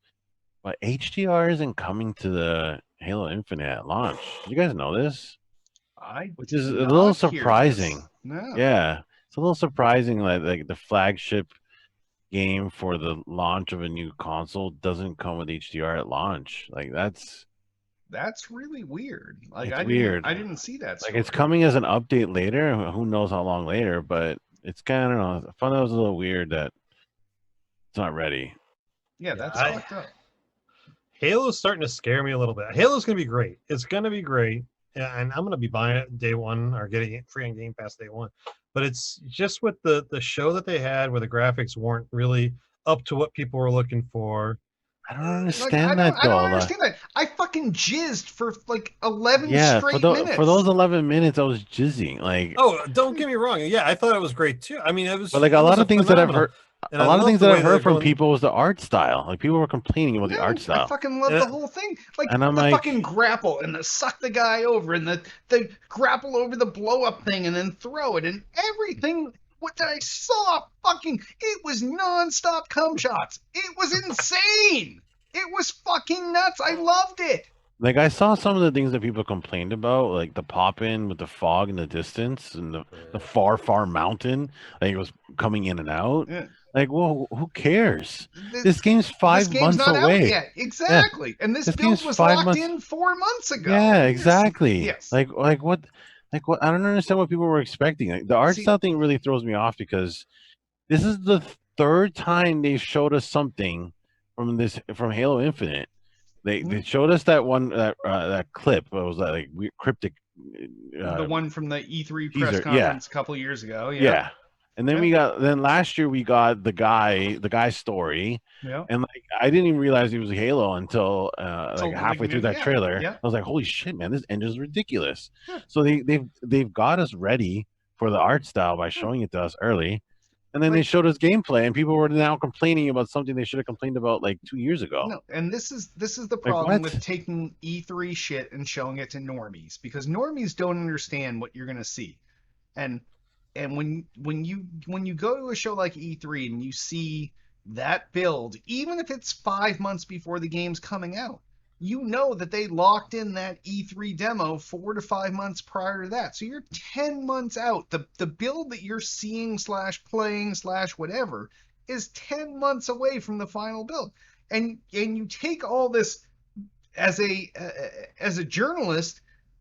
but HDR isn't coming to the Halo Infinite at launch. Did you guys know this? Which is a little surprising. No. Yeah, it's a little surprising that like the flagship game for the launch of a new console doesn't come with HDR at launch. Like that's really weird. Like it's weird. I didn't see that. Like it's coming as an update later. Who knows how long later? But it's kind of, I don't know. I found that was a little weird that it's not ready. Yeah, that's fucked up. Halo's starting to scare me a little bit. Halo's gonna be great. It's gonna be great, and I'm gonna be buying it day one or getting it free on Game Pass day one. But it's just with the show that they had, where the graphics weren't really up to what people were looking for. I don't understand that though. I don't understand that. I fucking jizzed for like 11 straight minutes. For those 11 minutes, I was jizzing. Like, oh, don't get me wrong. Yeah, I thought it was great too. I mean, it was. But like a lot of things that I've heard. And a lot of things that I've heard from people was the art style. Like people were complaining about the art style. I fucking love the whole thing. Like and the fucking grapple and the suck the guy over and the grapple over the blow up thing and then throw it and everything. What I saw, fucking, it was nonstop cum shots. It was insane. It was fucking nuts. I loved it. Like I saw some of the things that people complained about, like the pop in with the fog in the distance and the far mountain. Like it was coming in and out. Yeah. Like, well, who cares? This game's 5 months not away. Out yet. Exactly. Yeah. And this build was locked in 4 months ago. Yeah, exactly. Yes. Like what? Like what? I don't understand what people were expecting. Like, the art style thing really throws me off because this is the third time they've showed us something from Halo Infinite. They showed us that one that clip. What was that like cryptic? The one from the E3 press conference a couple of years ago. Yeah. And then last year we got the guy's story. Yeah. And like I didn't even realize he was a Halo until like halfway through that trailer. Yeah. I was like, holy shit, man, this engine's ridiculous. Yeah. So they've got us ready for the art style by showing it to us early. And then they showed us gameplay, and people were now complaining about something they should have complained about like 2 years ago. No, and this is the problem with taking E3 shit and showing it to normies, because normies don't understand what you're gonna see, and when you go to a show like E3 and you see that build, even if it's 5 months before the game's coming out, you know that they locked in that E3 demo 4 to 5 months prior to that. So you're 10 months out. The build that you're seeing / playing / whatever is 10 months away from the final build. And you take all this as a journalist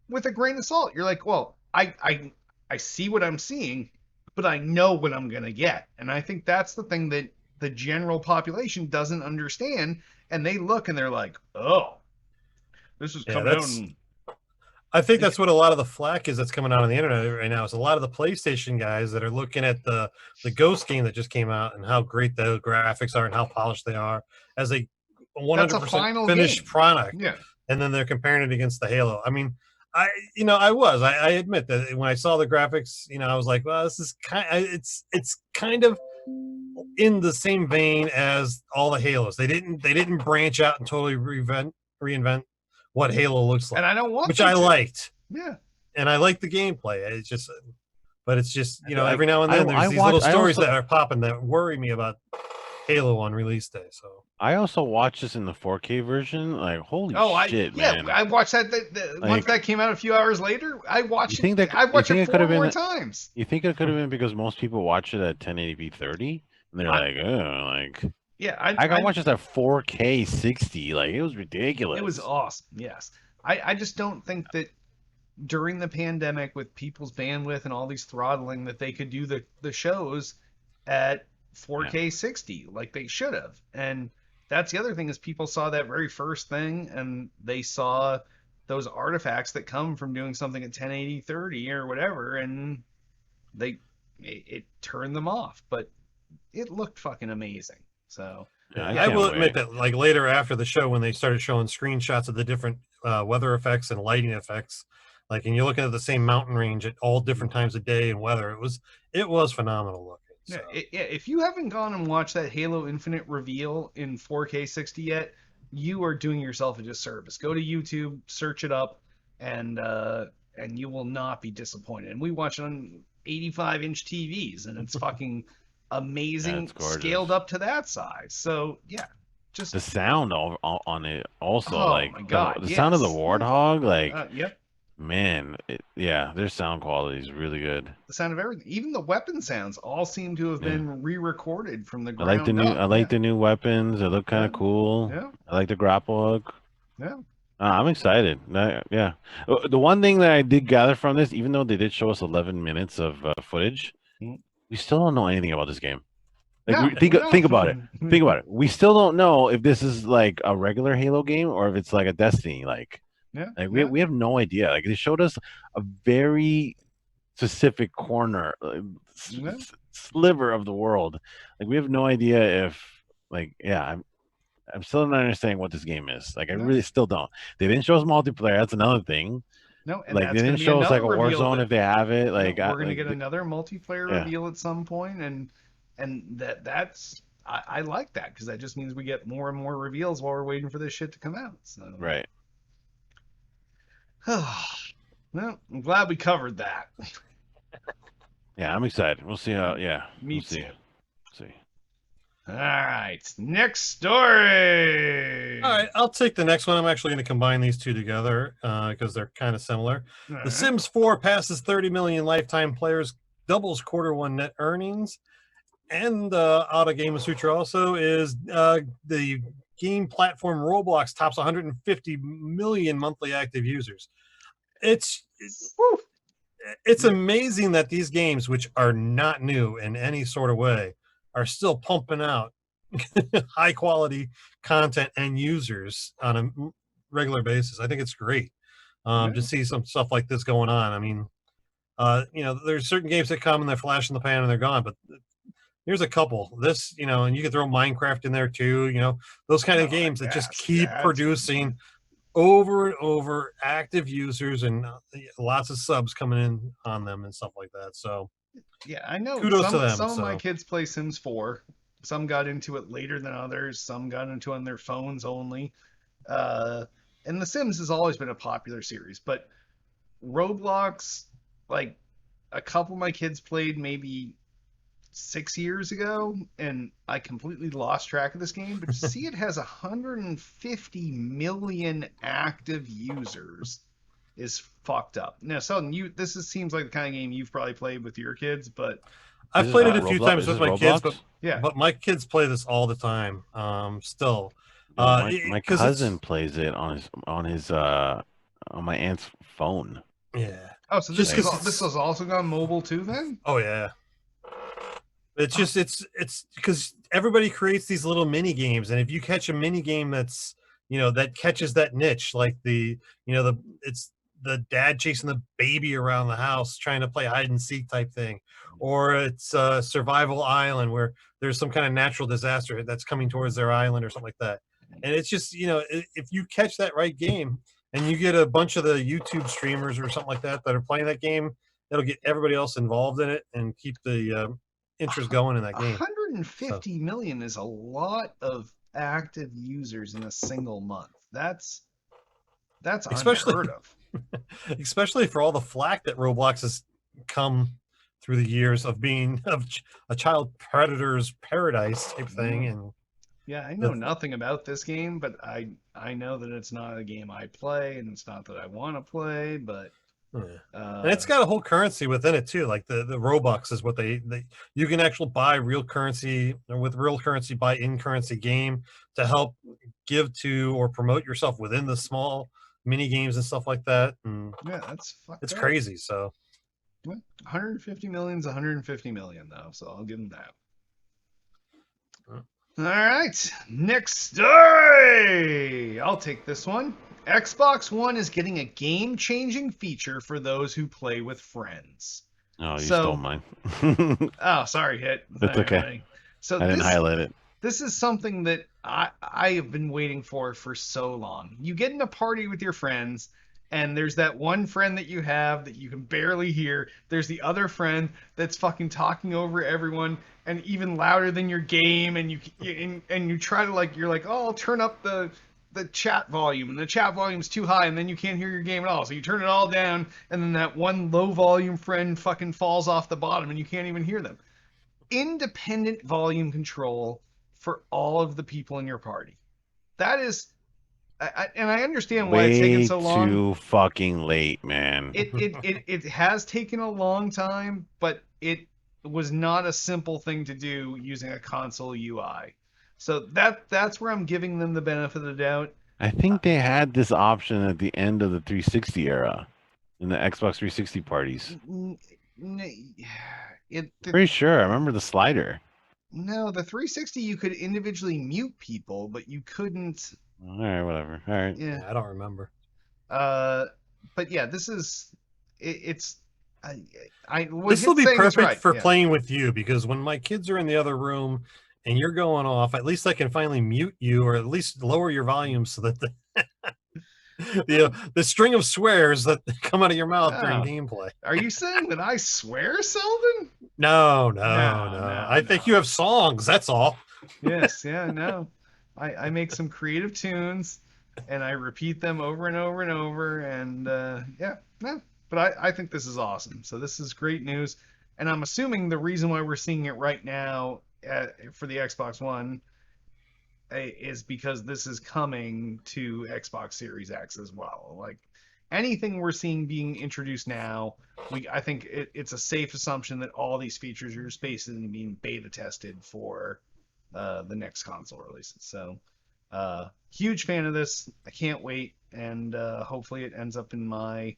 with a grain of salt. You're like, well, I see what I'm seeing, but I know what I'm going to get. And I think that's the thing that the general population doesn't understand. And they look and they're like, oh, this is coming out. I think that's what a lot of the flack is that's coming out on the internet right now. Is a lot of the PlayStation guys that are looking at the Ghost game that just came out and how great the graphics are and how polished they are as a 100% finished product. Yeah. And then they're comparing it against the Halo. I mean, I admit that when I saw the graphics, I was like, well, this is it's kind of in the same vein as all the Halos. They didn't branch out and totally reinvent what Halo looks like, and I don't want which I liked. Yeah, and I like the gameplay. It's just every now and then there's these little stories that are popping that worry me about Halo on release day. So I also watched this in the 4K version. Like, holy shit, man! I watched that. Once that came out a few hours later, I watched it. I watched it 4 more times. You think it could have been because most people watch it at 1080p 30, and they're like, oh, like. Yeah, I watched this at 4K 60. Like, it was ridiculous. It was awesome. Yes, I just don't think that during the pandemic, with people's bandwidth and all these throttling, that they could do the shows at 4K 60 like they should have. And that's the other thing, is people saw that very first thing and they saw those artifacts that come from doing something at 1080 30 or whatever, and it turned them off. But it looked fucking amazing. So I will admit that, like, later after the show, when they started showing screenshots of the different weather effects and lighting effects, like, and you're looking at the same mountain range at all different times of day and weather, it was phenomenal looking. So. Yeah, if you haven't gone and watched that Halo Infinite reveal in 4K 60 yet, you are doing yourself a disservice. Go to YouTube, search it up, and and you will not be disappointed. And we watch it on 85-inch TVs, and it's fucking amazing, scaled up to that size. So yeah, just the sound on it also, oh like my god, the sound of the warthog, like yep. Man, their sound quality is really good. The sound of everything, even the weapon sounds, all seem to have been re-recorded from the ground up. I like the new weapons. They look kind of cool. Yeah. I like the grapple hook. Yeah. I'm excited. Yeah. The one thing that I did gather from this, even though they did show us 11 minutes of footage, we still don't know anything about this game. Like, think about it. Think about it. We still don't know if this is like a regular Halo game or if it's like a Destiny like. Yeah. Like we have no idea. Like they showed us a very specific corner, sliver of the world. Like we have no idea if, like, I'm still not understanding what this game is. Like I really still don't. They didn't show us multiplayer. That's another thing. No, and like they didn't show us like a Warzone if they have it. Like we're gonna get another multiplayer reveal at some point, and that's I like that because that just means we get more and more reveals while we're waiting for this shit to come out. So. Right. Well, I'm glad we covered that. Yeah, I'm excited. We'll see how. Yeah, me we'll too. See. All right, next story. All right, I'll take the next one. I'm actually going to combine these two together because they're kind of similar. The Sims 4 passes 30 million lifetime players, doubles Q1 net earnings, and out of Game of Sutra also is the game platform Roblox tops 150 million monthly active users. It's amazing that these games, which are not new in any sort of way, are still pumping out high quality content and users on a regular basis. I think it's great to see some stuff like this going on. I mean, there's certain games that come and they flash in the pan and they're gone, but here's a couple. This, and you can throw Minecraft in there too, those kind of games that just keep producing over and over active users and lots of subs coming in on them and stuff like that. So yeah, I know kudos to them. Some of my kids play Sims 4. Some got into it later than others. Some got into it on their phones only. And The Sims has always been a popular series, but Roblox, like a couple of my kids played maybe 6 years ago, and I completely lost track of this game. But to see it has 150 million active users is fucked up. Now, Sheldon, seems like the kind of game you've probably played with your kids, but I've played it a few times with my kids, but but my kids play this all the time. Still, my cousin plays it on my aunt's phone. Yeah. Oh, so this has also gone mobile too, then? Oh yeah. It's just it's because everybody creates these little mini games, and if you catch a mini game that's that catches that niche, like it's the dad chasing the baby around the house trying to play hide and seek type thing, or it's a survival island where there's some kind of natural disaster that's coming towards their island or something like that. And it's just if you catch that right game and you get a bunch of the YouTube streamers or something like that are playing that game, that'll get everybody else involved in it and keep the interest going in that game. 150 million is a lot of active users in a single month. That's unheard of. Especially for all the flack that Roblox has come through the years of being a child predator's paradise type thing. And yeah, I know nothing about this game, but I know that it's not a game I play, and it's not that I want to play, but and it's got a whole currency within it too. Like the Robux is what they you can actually buy real currency, or with real currency buy in currency game to help give to or promote yourself within the small mini games and stuff like that. And yeah, it's crazy. So 150 million is 150 million though, so I'll give them that. All right, next story. I'll take this one. Xbox One is getting a game-changing feature for those who play with friends. Oh, you stole mine. Oh, sorry, Hit. That's okay. So I didn't highlight it. This is something that I have been waiting for so long. You get in a party with your friends, and there's that one friend that you have that you can barely hear. There's the other friend that's fucking talking over everyone and even louder than your game, and you try to you're like, oh, I'll turn up the the chat volume, and the chat volume's too high, and then you can't hear your game at all. So you turn it all down, and then that one low volume friend fucking falls off the bottom, and you can't even hear them. Independent volume control for all of the people in your party. That is, and I understand why it's taken so long. Too fucking late, man. It has taken a long time, but it was not a simple thing to do using a console UI. So that's where I'm giving them the benefit of the doubt. I think they had this option at the end of the 360 era in the Xbox 360 parties. Pretty sure. I remember the slider. No, the 360 you could individually mute people, but you couldn't. All right, whatever. All right. Yeah, I don't remember. But yeah, this is it's. This will be perfect for playing with you, because when my kids are in the other room and you're going off, at least I can finally mute you, or at least lower your volume so that the string of swears that come out of your mouth during gameplay. Are you saying that I swear, Selden? No. I think you have songs. That's all. Yes. Yeah. No. I make some creative tunes, and I repeat them over and over and over, and yeah. No. But I think this is awesome. So this is great news, and I'm assuming the reason why we're seeing it right now for the Xbox One is because this is coming to Xbox Series X as well. Like anything we're seeing being introduced now, I think it's a safe assumption that all these features are basically being beta tested for the next console releases. So huge fan of this. I can't wait, and hopefully it ends up in my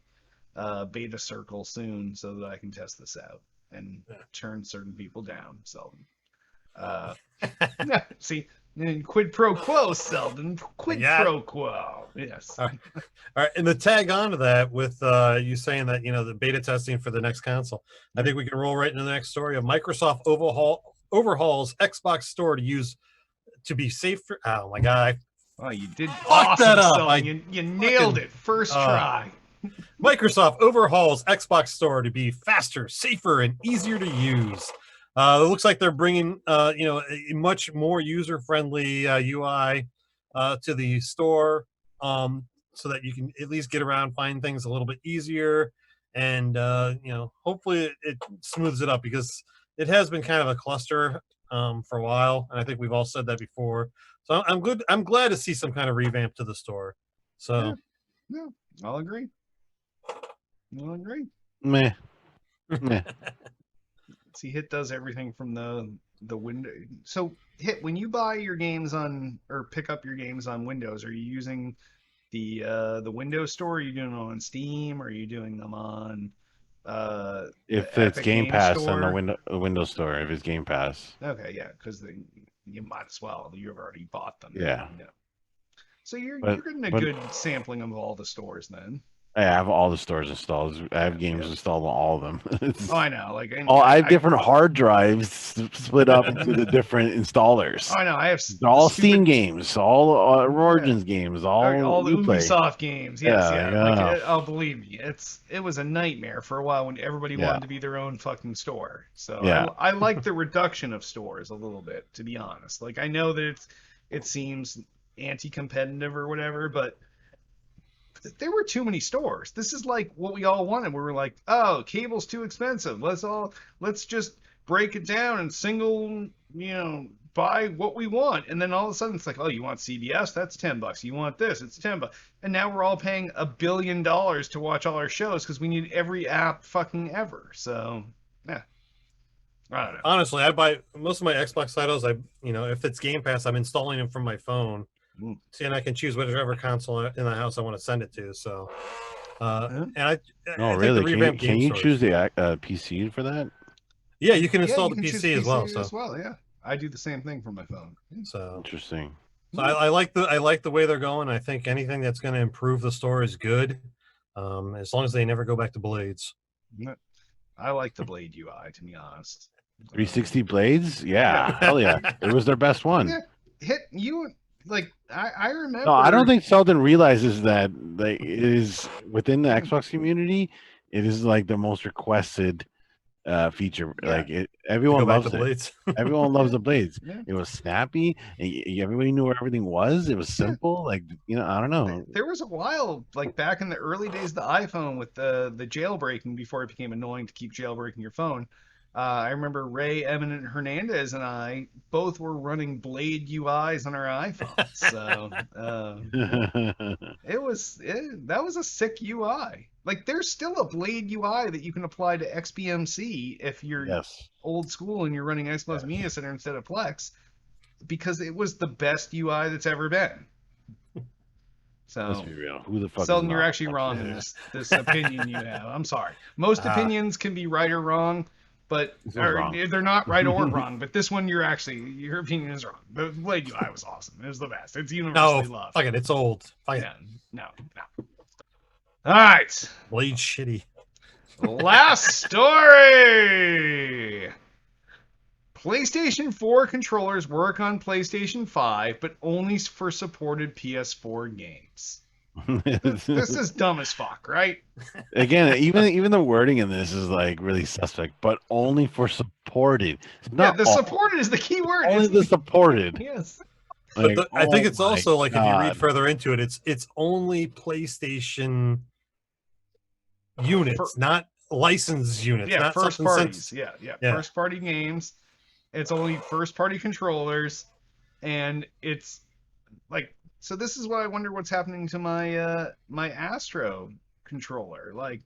beta circle soon so that I can test this out and turn certain people down. Selden. See, quid pro quo, Selden. Quid pro quo. Yes. All right. And the tag on to that with you saying that, the beta testing for the next console, I think we can roll right into the next story of Microsoft overhauls Xbox Store to be safe for. Oh my God. Oh, you did awesome, that up. You nailed it first try. Microsoft overhauls Xbox Store to be faster, safer, and easier to use. It looks like they're bringing, a much more user-friendly UI to the store, so that you can at least get around, find things a little bit easier, and hopefully it smooths it up, because it has been kind of a cluster for a while, and I think we've all said that before. So I'm good. I'm glad to see some kind of revamp to the store. So yeah, I'll agree. Meh. See, Hit does everything from the window. So, Hit, when you buy your games on or pick up your games on Windows, are you using the Windows Store? Are you doing them on Steam? Or are you doing them on if it's Game Pass on the Windows Store? If it's Game Pass, okay, yeah, because you might as well. You've already bought them. Yeah. So you're getting a good sampling of all the stores then. I have all the stores installed. I have games installed on all of them. I know. I have different hard drives split up into the different installers. I know. I have all Steam games, all Origins games, all the Ubisoft games. Yes, yeah. Believe me, it was a nightmare for a while when everybody wanted to be their own fucking store. So I like the reduction of stores a little bit, to be honest. Like, I know that it seems anti-competitive or whatever, but there were too many stores. This is like what we all wanted. We were like, oh, cable's too expensive. Let's just break it down and single, buy what we want. And then all of a sudden it's like, oh, you want CBS? That's $10. You want this? It's $10. And now we're all paying $1 billion to watch all our shows because we need every app fucking ever. So, yeah. I don't know. Honestly, I buy most of my Xbox titles. If it's Game Pass, I'm installing them from my phone. And I can choose whichever console in the house I want to send it to. So, and I really can you choose the PC for that? Yeah, you can install the PC as well. So yeah, I do the same thing from my phone. So interesting. So I like the way they're going. I think anything that's going to improve the store is good, as long as they never go back to Blades. I like the Blade UI, to be honest. 360 Blades, yeah, hell yeah, it was their best one. Yeah. Hit you. Like, I remember. No, I don't think Selden realizes that it is within the Xbox community. It is like the most requested feature. Yeah. Like To everyone go back loves to it. blades. Everyone loves the blades. Yeah. It was snappy. And everybody knew where everything was. It was simple. Like I don't know. There was a while, like back in the early days of the iPhone, with the jailbreaking before it became annoying to keep jailbreaking your phone. I remember Ray Eminent Hernandez and I both were running Blade UIs on our iPhones. So that was a sick UI. Like there's still a Blade UI that you can apply to XBMC if you're Yes. old school and you're running Xbox Media Center instead of Plex, because it was the best UI that's ever been. So, let's be real. Who the fuck Selden, is you're not? actually wrong in this opinion you have. I'm sorry. Most opinions can be right or wrong, but wrong. they're not right or wrong. But this one, your opinion is wrong. The Blade UI was awesome. It was the best. It's universally loved. Fuck it, it's old. Fuck it. No. All right. Blade shitty. Last story. PlayStation 4 controllers work on PlayStation 5, but only for supported PS4 games. This is dumb as fuck, right? Again, even the wording in this is like really suspect, but only for supported. The supported is the key word. Only the supported. Yes. Like, but I think it's also like, God. if you read further into it, it's only PlayStation units, not licensed units. Yeah, not first parties. Yeah, first party games. It's only first party controllers, and it's like, so this is what I wonder what's happening to my my Astro controller. Like,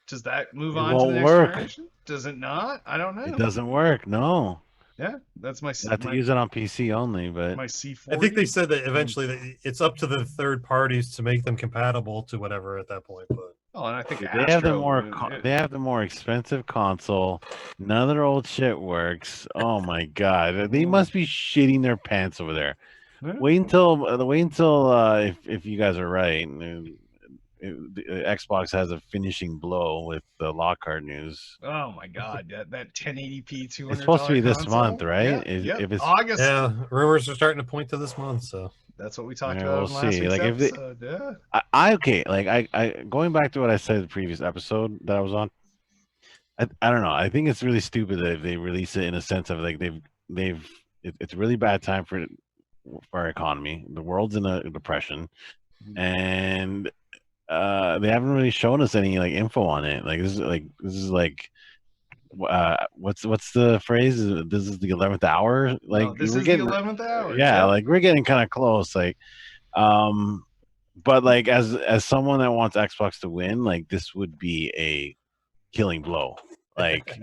does that move on to the next generation? Does it not? I don't know. It doesn't work. No. Yeah, that's my. I have to use it on PC only, but my C40. I think they said that eventually it's up to the third parties to make them compatible to whatever at that point. But and I think they have the more expensive console. None of their old shit works. Oh my god, they must be shitting their pants over there. Yeah. Wait until if you guys are right. Xbox has a finishing blow with the Lockhart news. Oh my god, that 1080p 200. It's supposed to be this console? month, right? If it's August. Yeah, rumors are starting to point to this month. So that's what we talked about in last week's episode. I going back to what I said in the previous episode that I was on. I don't know. I think it's really stupid that they release it in a sense of like it's a really bad time for our economy. The world's in a depression, and they haven't really shown us any like info on it. Like this is like what's the phrase? This is the 11th hour. Like this is the 11th hour. Yeah, like we're getting kind of close. Like, but like as someone that wants Xbox to win, like this would be a killing blow. Like,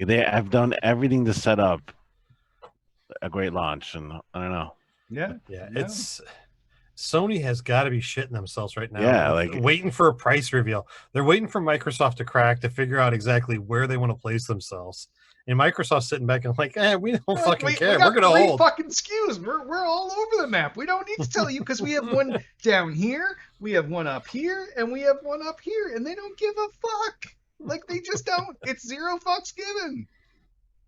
they have done everything to set up a great launch, and I don't know. It's Sony has got to be shitting themselves right now. Yeah, like waiting for a price reveal. They're waiting for Microsoft to crack to figure out exactly where they want to place themselves. And Microsoft's sitting back and like, we don't fucking care. We're gonna hold fucking SKUs. We're all over the map. We don't need to tell you because we have one down here, we have one up here, and we have one up here, and they don't give a fuck. Like they just don't. It's zero fucks given.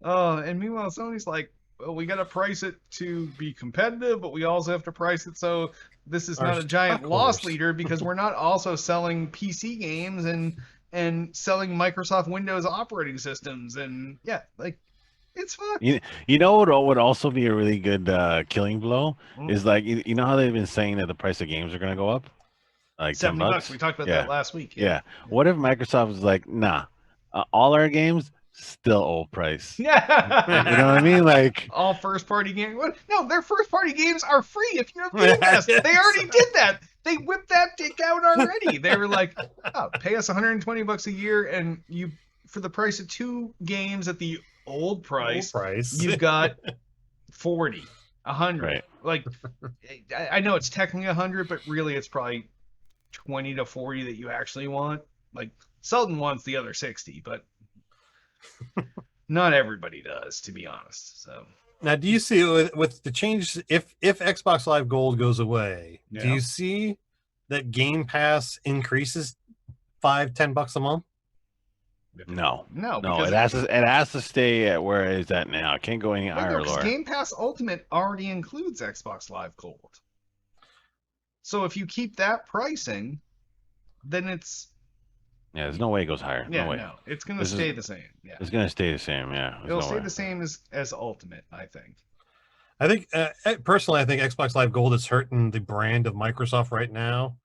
And meanwhile, Sony's like, well, we got to price it to be competitive, but we also have to price it so this is not a giant loss leader because we're not also selling PC games and selling Microsoft Windows operating systems. And like it's fucked. You know what would also be a really good killing blow is like you know how they've been saying that the price of games are going to go up, like $10. We talked about that last week. Yeah. What if Microsoft is like, nah, all our games still old price? Yeah. You know what I mean? Like all first party games. No, their first party games are free if you have Game Pass. They already did that. They whipped that dick out already. They were like, pay us $120 a year, and you for the price of 2 games at the old price. You've got 40, 100. Right. Like I know it's technically 100, but really it's probably 20 to 40 that you actually want. Like Selden wants the other 60, but not everybody does, to be honest. So now, do you see with the change if Xbox Live Gold goes away? Do you see that Game Pass increases $5-10 a month? No. It has to stay at where it is at now. It can't go any higher or lower. Game Pass Ultimate already includes Xbox Live Gold. So if you keep that pricing, then it's Yeah, there's no way it goes higher. Yeah, no way. No, it's gonna stay the same. Yeah, it's gonna stay the same. Yeah, it'll stay the same as Ultimate, I think. I think personally, I think Xbox Live Gold is hurting the brand of Microsoft right now.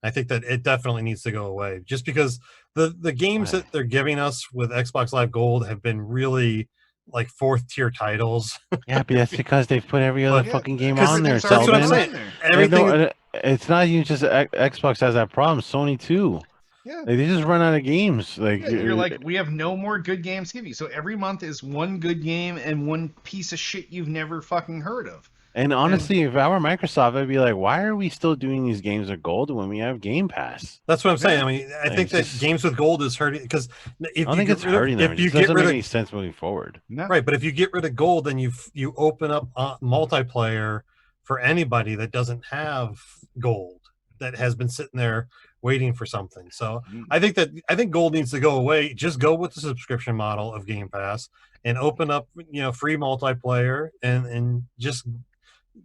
I think that it definitely needs to go away, just because the games that they're giving us with Xbox Live Gold have been really like fourth tier titles. Yeah, but that's because they've put every other fucking game on there. That's what I'm saying. Everything. It's not even just Xbox has that problem. Sony too. Yeah, they just run out of games. Like you're like, we have no more good games to give you. So every month is one good game and one piece of shit you've never fucking heard of. And honestly, if I were Microsoft, I'd be like, why are we still doing these games with gold when we have Game Pass? That's what I'm saying. I mean, I think that games with gold is hurting because I don't think it's hurting them. If you get rid of any sense moving forward, right? But if you get rid of gold, then you open up multiplayer for anybody that doesn't have gold, that has been sitting there waiting for something. So I think gold needs to go away. Just go with the subscription model of Game Pass and open up, free multiplayer and just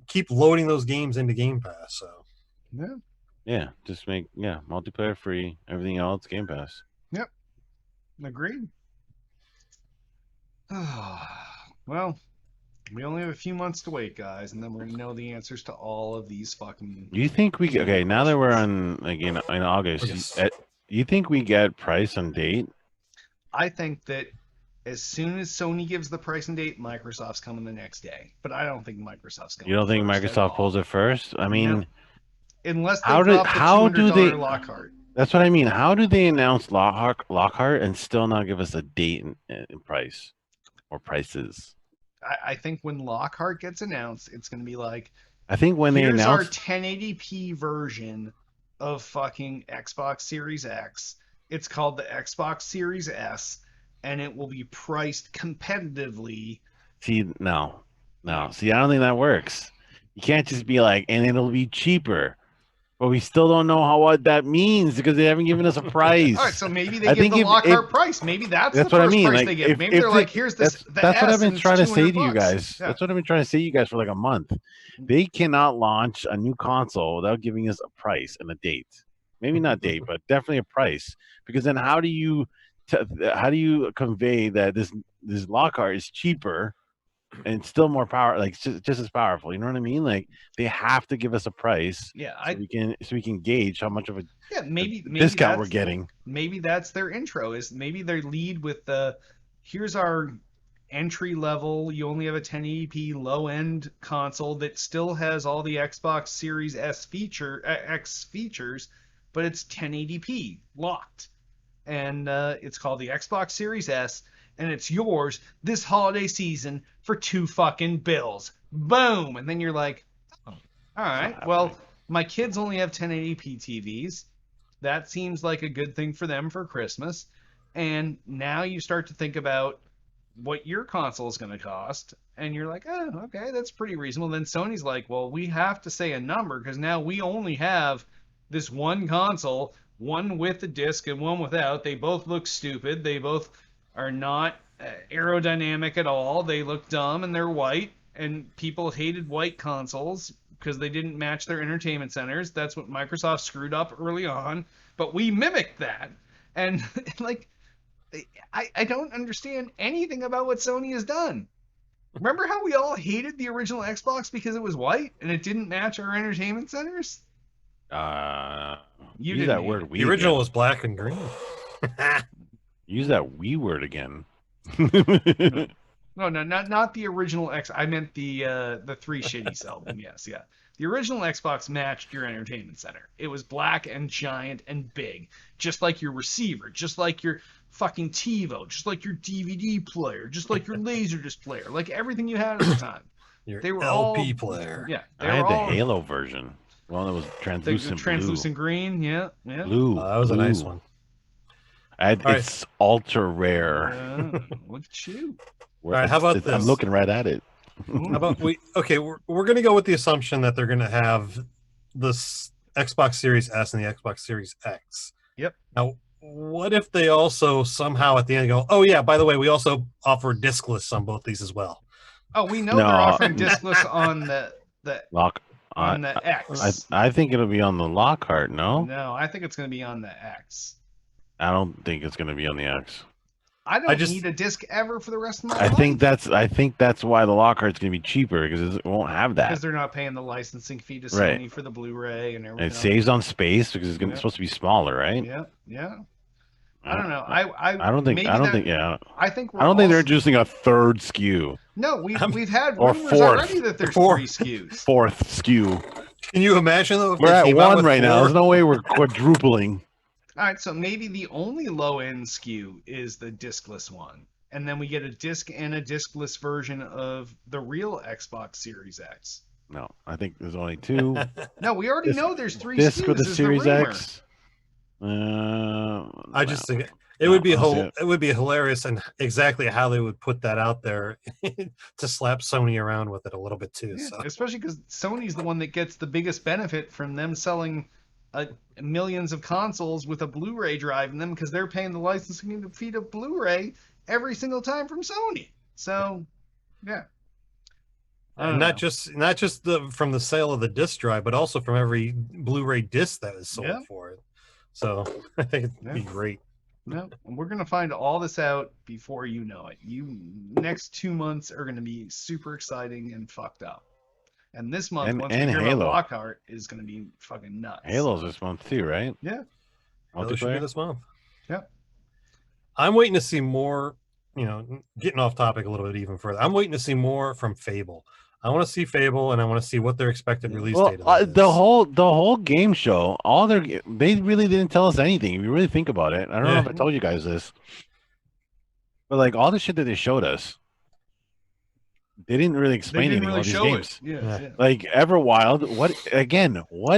keep loading those games into Game Pass. So just make multiplayer free, everything else Game Pass. Yep, agreed. Well, we only have a few months to wait, guys, and then we're gonna know the answers to all of these fucking. You think we now that we're on in August? You think we get price on date? I think that as soon as Sony gives the price and date, Microsoft's coming the next day. But I don't think Microsoft's coming. You don't think Microsoft pulls it first? I mean, unless they drop the $200 Lockhart. That's what I mean. How do they announce Lockhart and still not give us a date and price or prices? I think when Lockhart gets announced, it's going to be like, I think when they announce our 1080p version of fucking Xbox Series X, it's called the Xbox Series S, and it will be priced competitively. See, no. See, I don't think that works. You can't just be like, and it'll be cheaper. But we still don't know what that means because they haven't given us a price. All right, so maybe they give the Lockhart price. Maybe that's the first price they give. Maybe they're like, here's this. That's what I've been trying to say to you guys. That's what I've been trying to say to you guys for like a month. They cannot launch a new console without giving us a price and a date. Maybe not date, but definitely a price. Because then how do you convey that this Lockhart is cheaper and still more power, like just as powerful? You know what I mean? Like they have to give us a price, so we can gauge how much of a maybe discount we're getting. Maybe that's their intro. Is maybe they lead with the here's our entry level. You only have a 1080p low end console that still has all the Xbox Series X features, but it's 1080p locked, and it's called the Xbox Series S. And it's yours this holiday season for $2 fucking bills. Boom! And then you're like, oh, all right, well, my kids only have 1080p TVs. That seems like a good thing for them for Christmas. And now you start to think about what your console is going to cost. And you're like, oh, okay, that's pretty reasonable. Then Sony's like, well, we have to say a number because now we only have this one console, one with a disc and one without. They both look stupid. They both are not aerodynamic at all. They look dumb and they're white, and people hated white consoles because they didn't match their entertainment centers. That's what Microsoft screwed up early on, but we mimicked that. And like, I don't understand anything about what Sony has done. Remember how we all hated the original Xbox because it was white and it didn't match our entertainment centers? You use that word. The original was black and green. Use that "we" word again. No, not the original X. I meant the Three Shitties album. Yes, yeah. The original Xbox matched your entertainment center. It was black and giant and big, just like your receiver, just like your fucking TiVo, just like your DVD player, just like your Laserdisc player, like everything you had at the time. They were LP player. Yeah, I had the Halo version. One that was translucent. Translucent blue. Green. Yeah. Blue. That was a nice one. It's ultra rare. Look at you. All right, how about this? I'm looking right at it. How about we're going to go with the assumption that they're going to have this Xbox Series S and the Xbox Series X. Yep. Now, what if they also somehow at the end go, oh yeah, by the way, we also offer discless on both these as well? Oh, we know they're offering discless on the X. I think it'll be on the Lockhart. No, I think it's going to be on the X. I don't think it's going to be on the X. I don't need a disc ever for the rest of my life. I think that's why the Lockhart's going to be cheaper because it won't have that. Because they're not paying the licensing fee to Sony for the Blu-ray and everything. It saves on space because it's supposed to be smaller, right? Yeah. I don't know. I don't think they're introducing a third SKU. No, we've had rumors already that there's 3 SKUs. Fourth SKU. Can you imagine though? If we're at 1 right now. There's no way we're quadrupling. All right, so maybe the only low-end SKU is the discless one, and then we get a disc and a discless version of the real Xbox Series X. No, I think there's only 2. No, we already know there's 3 disc SKUs. with the Series X. I just think it would be hilarious, and exactly how they would put that out there to slap Sony around with it a little bit too. Yeah, so. Especially because Sony's the one that gets the biggest benefit from them selling millions of consoles with a Blu-ray drive in them, because they're paying the licensing fee to Blu-ray every single time from Sony. So, yeah. And not just from the sale of the disc drive, but also from every Blu-ray disc that is sold for it. So I think it'd be great. No, we're gonna find all this out before you know it. Next 2 months are gonna be super exciting and fucked up. And this month, once we hear about Lockhart, is going to be fucking nuts. Halo's this month too, right? Yeah. Halo should be this month. Yeah. I'm waiting to see more, getting off topic a little bit even further. I'm waiting to see more from Fable. I want to see Fable, and I want to see what their expected release date is. The whole game show, they really didn't tell us anything. If you really think about it, I don't know if I told you guys this, but like all the shit that they showed us, they didn't really explain anything about these games. Yeah. Like Everwild, what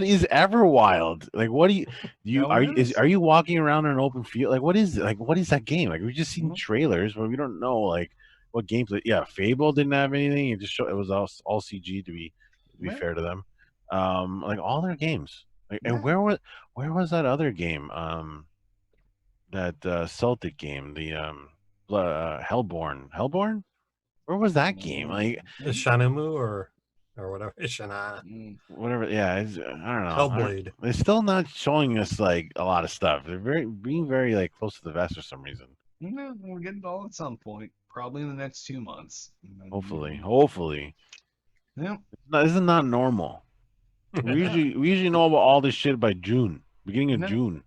is Everwild? Like, what are you walking around in an open field? Like, what is that game? Like, we just seen trailers, but we don't know like what gameplay. Yeah, Fable didn't have anything. It just it was all CG to be fair to them. Like all their games. Like, and where was that other game? That Celtic game, the Hellborn. Where was that game? Like Shanumu or whatever. Ishana. Whatever. Yeah, I don't know. Hellblade. They're still not showing us like a lot of stuff. They're being very like close to the vest for some reason. No, we'll get it all at some point. Probably in the next 2 months. Hopefully. Yeah. This is not normal. we usually know about all this shit by June, beginning of June.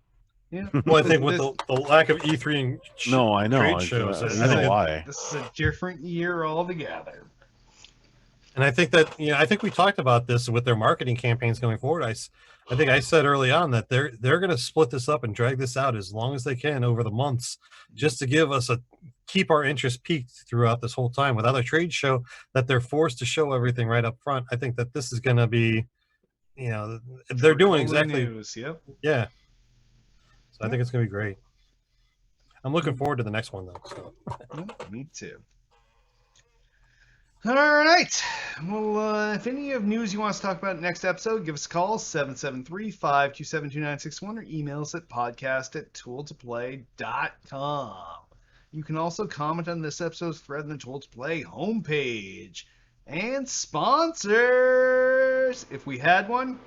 Yeah. Well, I think with the lack of E3 and I know. trade shows, I know why. This is a different year altogether. And I think that I think we talked about this with their marketing campaigns going forward. I think I said early on that they're going to split this up and drag this out as long as they can over the months, just to give us keep our interest peaked throughout this whole time. Without a trade show that they're forced to show everything right up front, I think that this is going to be, they're doing exactly. News, yep. Yeah. I think it's going to be great. I'm looking forward to the next one, though. So. Me too. All right. Well, if any of news you want us to talk about next episode, give us a call, 773-527-2961, or email us at podcast@tooledtoplay.com. You can also comment on this episode's thread on the Tool to Play homepage. And sponsors! If we had one,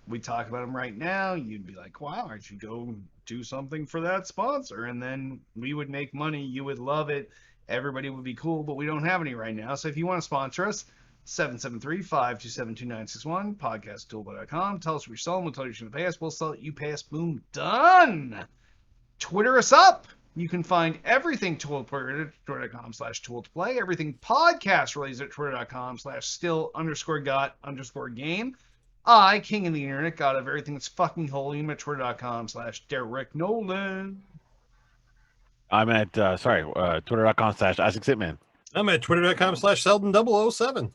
we'd talk about them right now. You'd be like, wow, I should go do something for that sponsor, and then we would make money. You would love it. Everybody would be cool, but we don't have any right now. So if you want to sponsor us, 773-527-2961, podcast@toolplay.com. Tell us what you're selling. We'll tell you what you're going to pay us. We'll sell it. You pay us. Boom. Done. Twitter us up. You can find everything Twitter at twitter.com/tooltoplay. Everything podcast related at twitter.com/still_got_game. I, king of the internet, got of everything that's fucking holy at twitter.com/Derek Nolan. I'm at twitter.com/IsaacSitman. I'm at twitter.com/Selden007.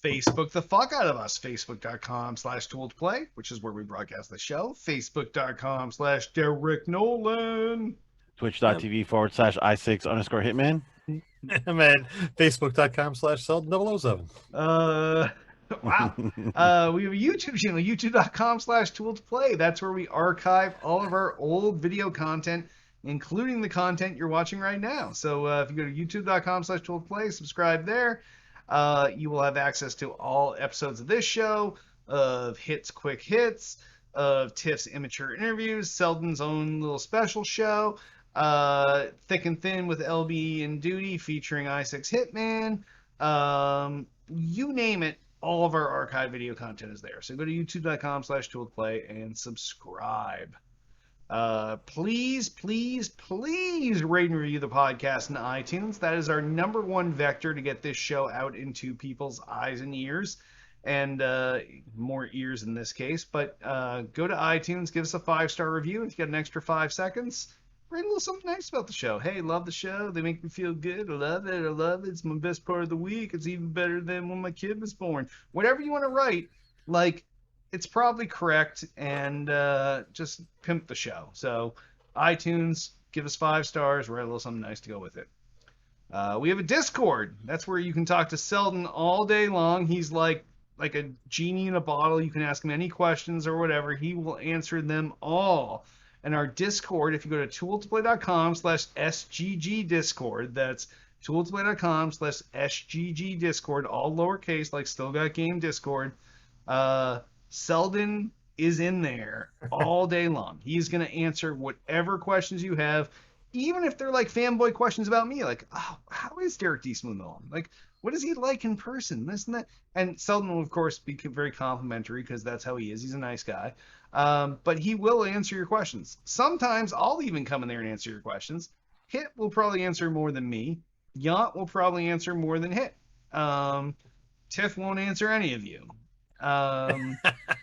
Facebook the fuck out of us. Facebook.com/Tool2Play, which is where we broadcast the show. Facebook.com/Derek Nolan. Twitch.tv/I6_Hitman. I'm at Facebook.com/Selden007. Wow. We have a YouTube channel, youtube.com/Tool2Play. That's where we archive all of our old video content, including the content you're watching right now. So if you go to youtube.com/Tool2Play, subscribe there, you will have access to all episodes of this show, of Hits Quick Hits, of Tiff's immature interviews, Selden's own little special show, Thick and Thin with LB and Duty featuring I6 Hitman, you name it, all of our archive video content is there. So go to youtube.com/tooledplay and subscribe. Please rate and review the podcast in iTunes. That is our #1 vector to get this show out into people's eyes and ears, and more ears in this case. But go to iTunes, give us a 5-star review. If you got an extra 5 seconds, write a little something nice about the show. Hey, love the show. They make me feel good. I love it. It's my best part of the week. It's even better than when my kid was born. Whatever you want to write, like, it's probably correct, and just pimp the show. So iTunes, give us 5 stars, write a little something nice to go with it. We have a Discord. That's where you can talk to Selden all day long. He's like a genie in a bottle. You can ask him any questions or whatever. He will answer them all. And our Discord, if you go to tooledtoplay.com/SGG Discord, that's tooledtoplay.com/SGG Discord, all lowercase, like Still Got Game Discord. Selden is in there all day long. He's going to answer whatever questions you have, even if they're like fanboy questions about me, like, oh, how is Derek D. Smooth on? Like, what is he like in person? This and that. And Selden will, of course, be very complimentary because that's how he is. He's a nice guy. But he will answer your questions. Sometimes I'll even come in there and answer your questions. Hit will probably answer more than me. Yant will probably answer more than Hit. Tiff won't answer any of you.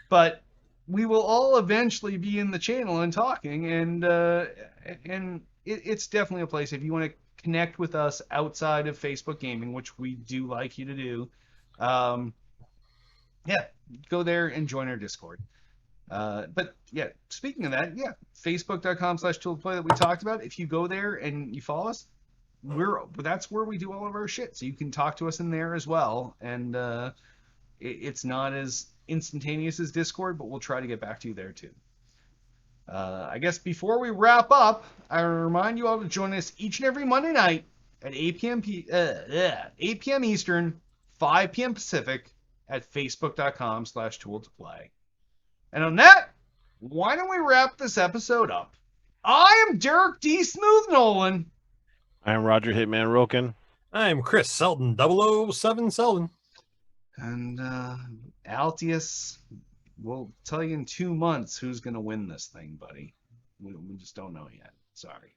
But we will all eventually be in the channel and talking, and it's definitely a place if you want to connect with us outside of Facebook gaming, which we do like you to do. Yeah, go there and join our Discord. But yeah, speaking of that, yeah, facebook.com/tooledplay that we talked about. If you go there and you follow us, that's where we do all of our shit. So you can talk to us in there as well, and it's not as instantaneous as Discord, but we'll try to get back to you there too. I guess before we wrap up, I remind you all to join us each and every Monday night at 8 p.m. Eastern, 5 p.m. Pacific at facebook.com/tooledtoplay. And on that, why don't we wrap this episode up? I am Derek D. Smooth Nolan. I am Roger Hitman Roken. I'm Chris Selden, 007 Selden. And Altius, we'll tell you in 2 months who's going to win this thing, buddy. We just don't know yet. Sorry.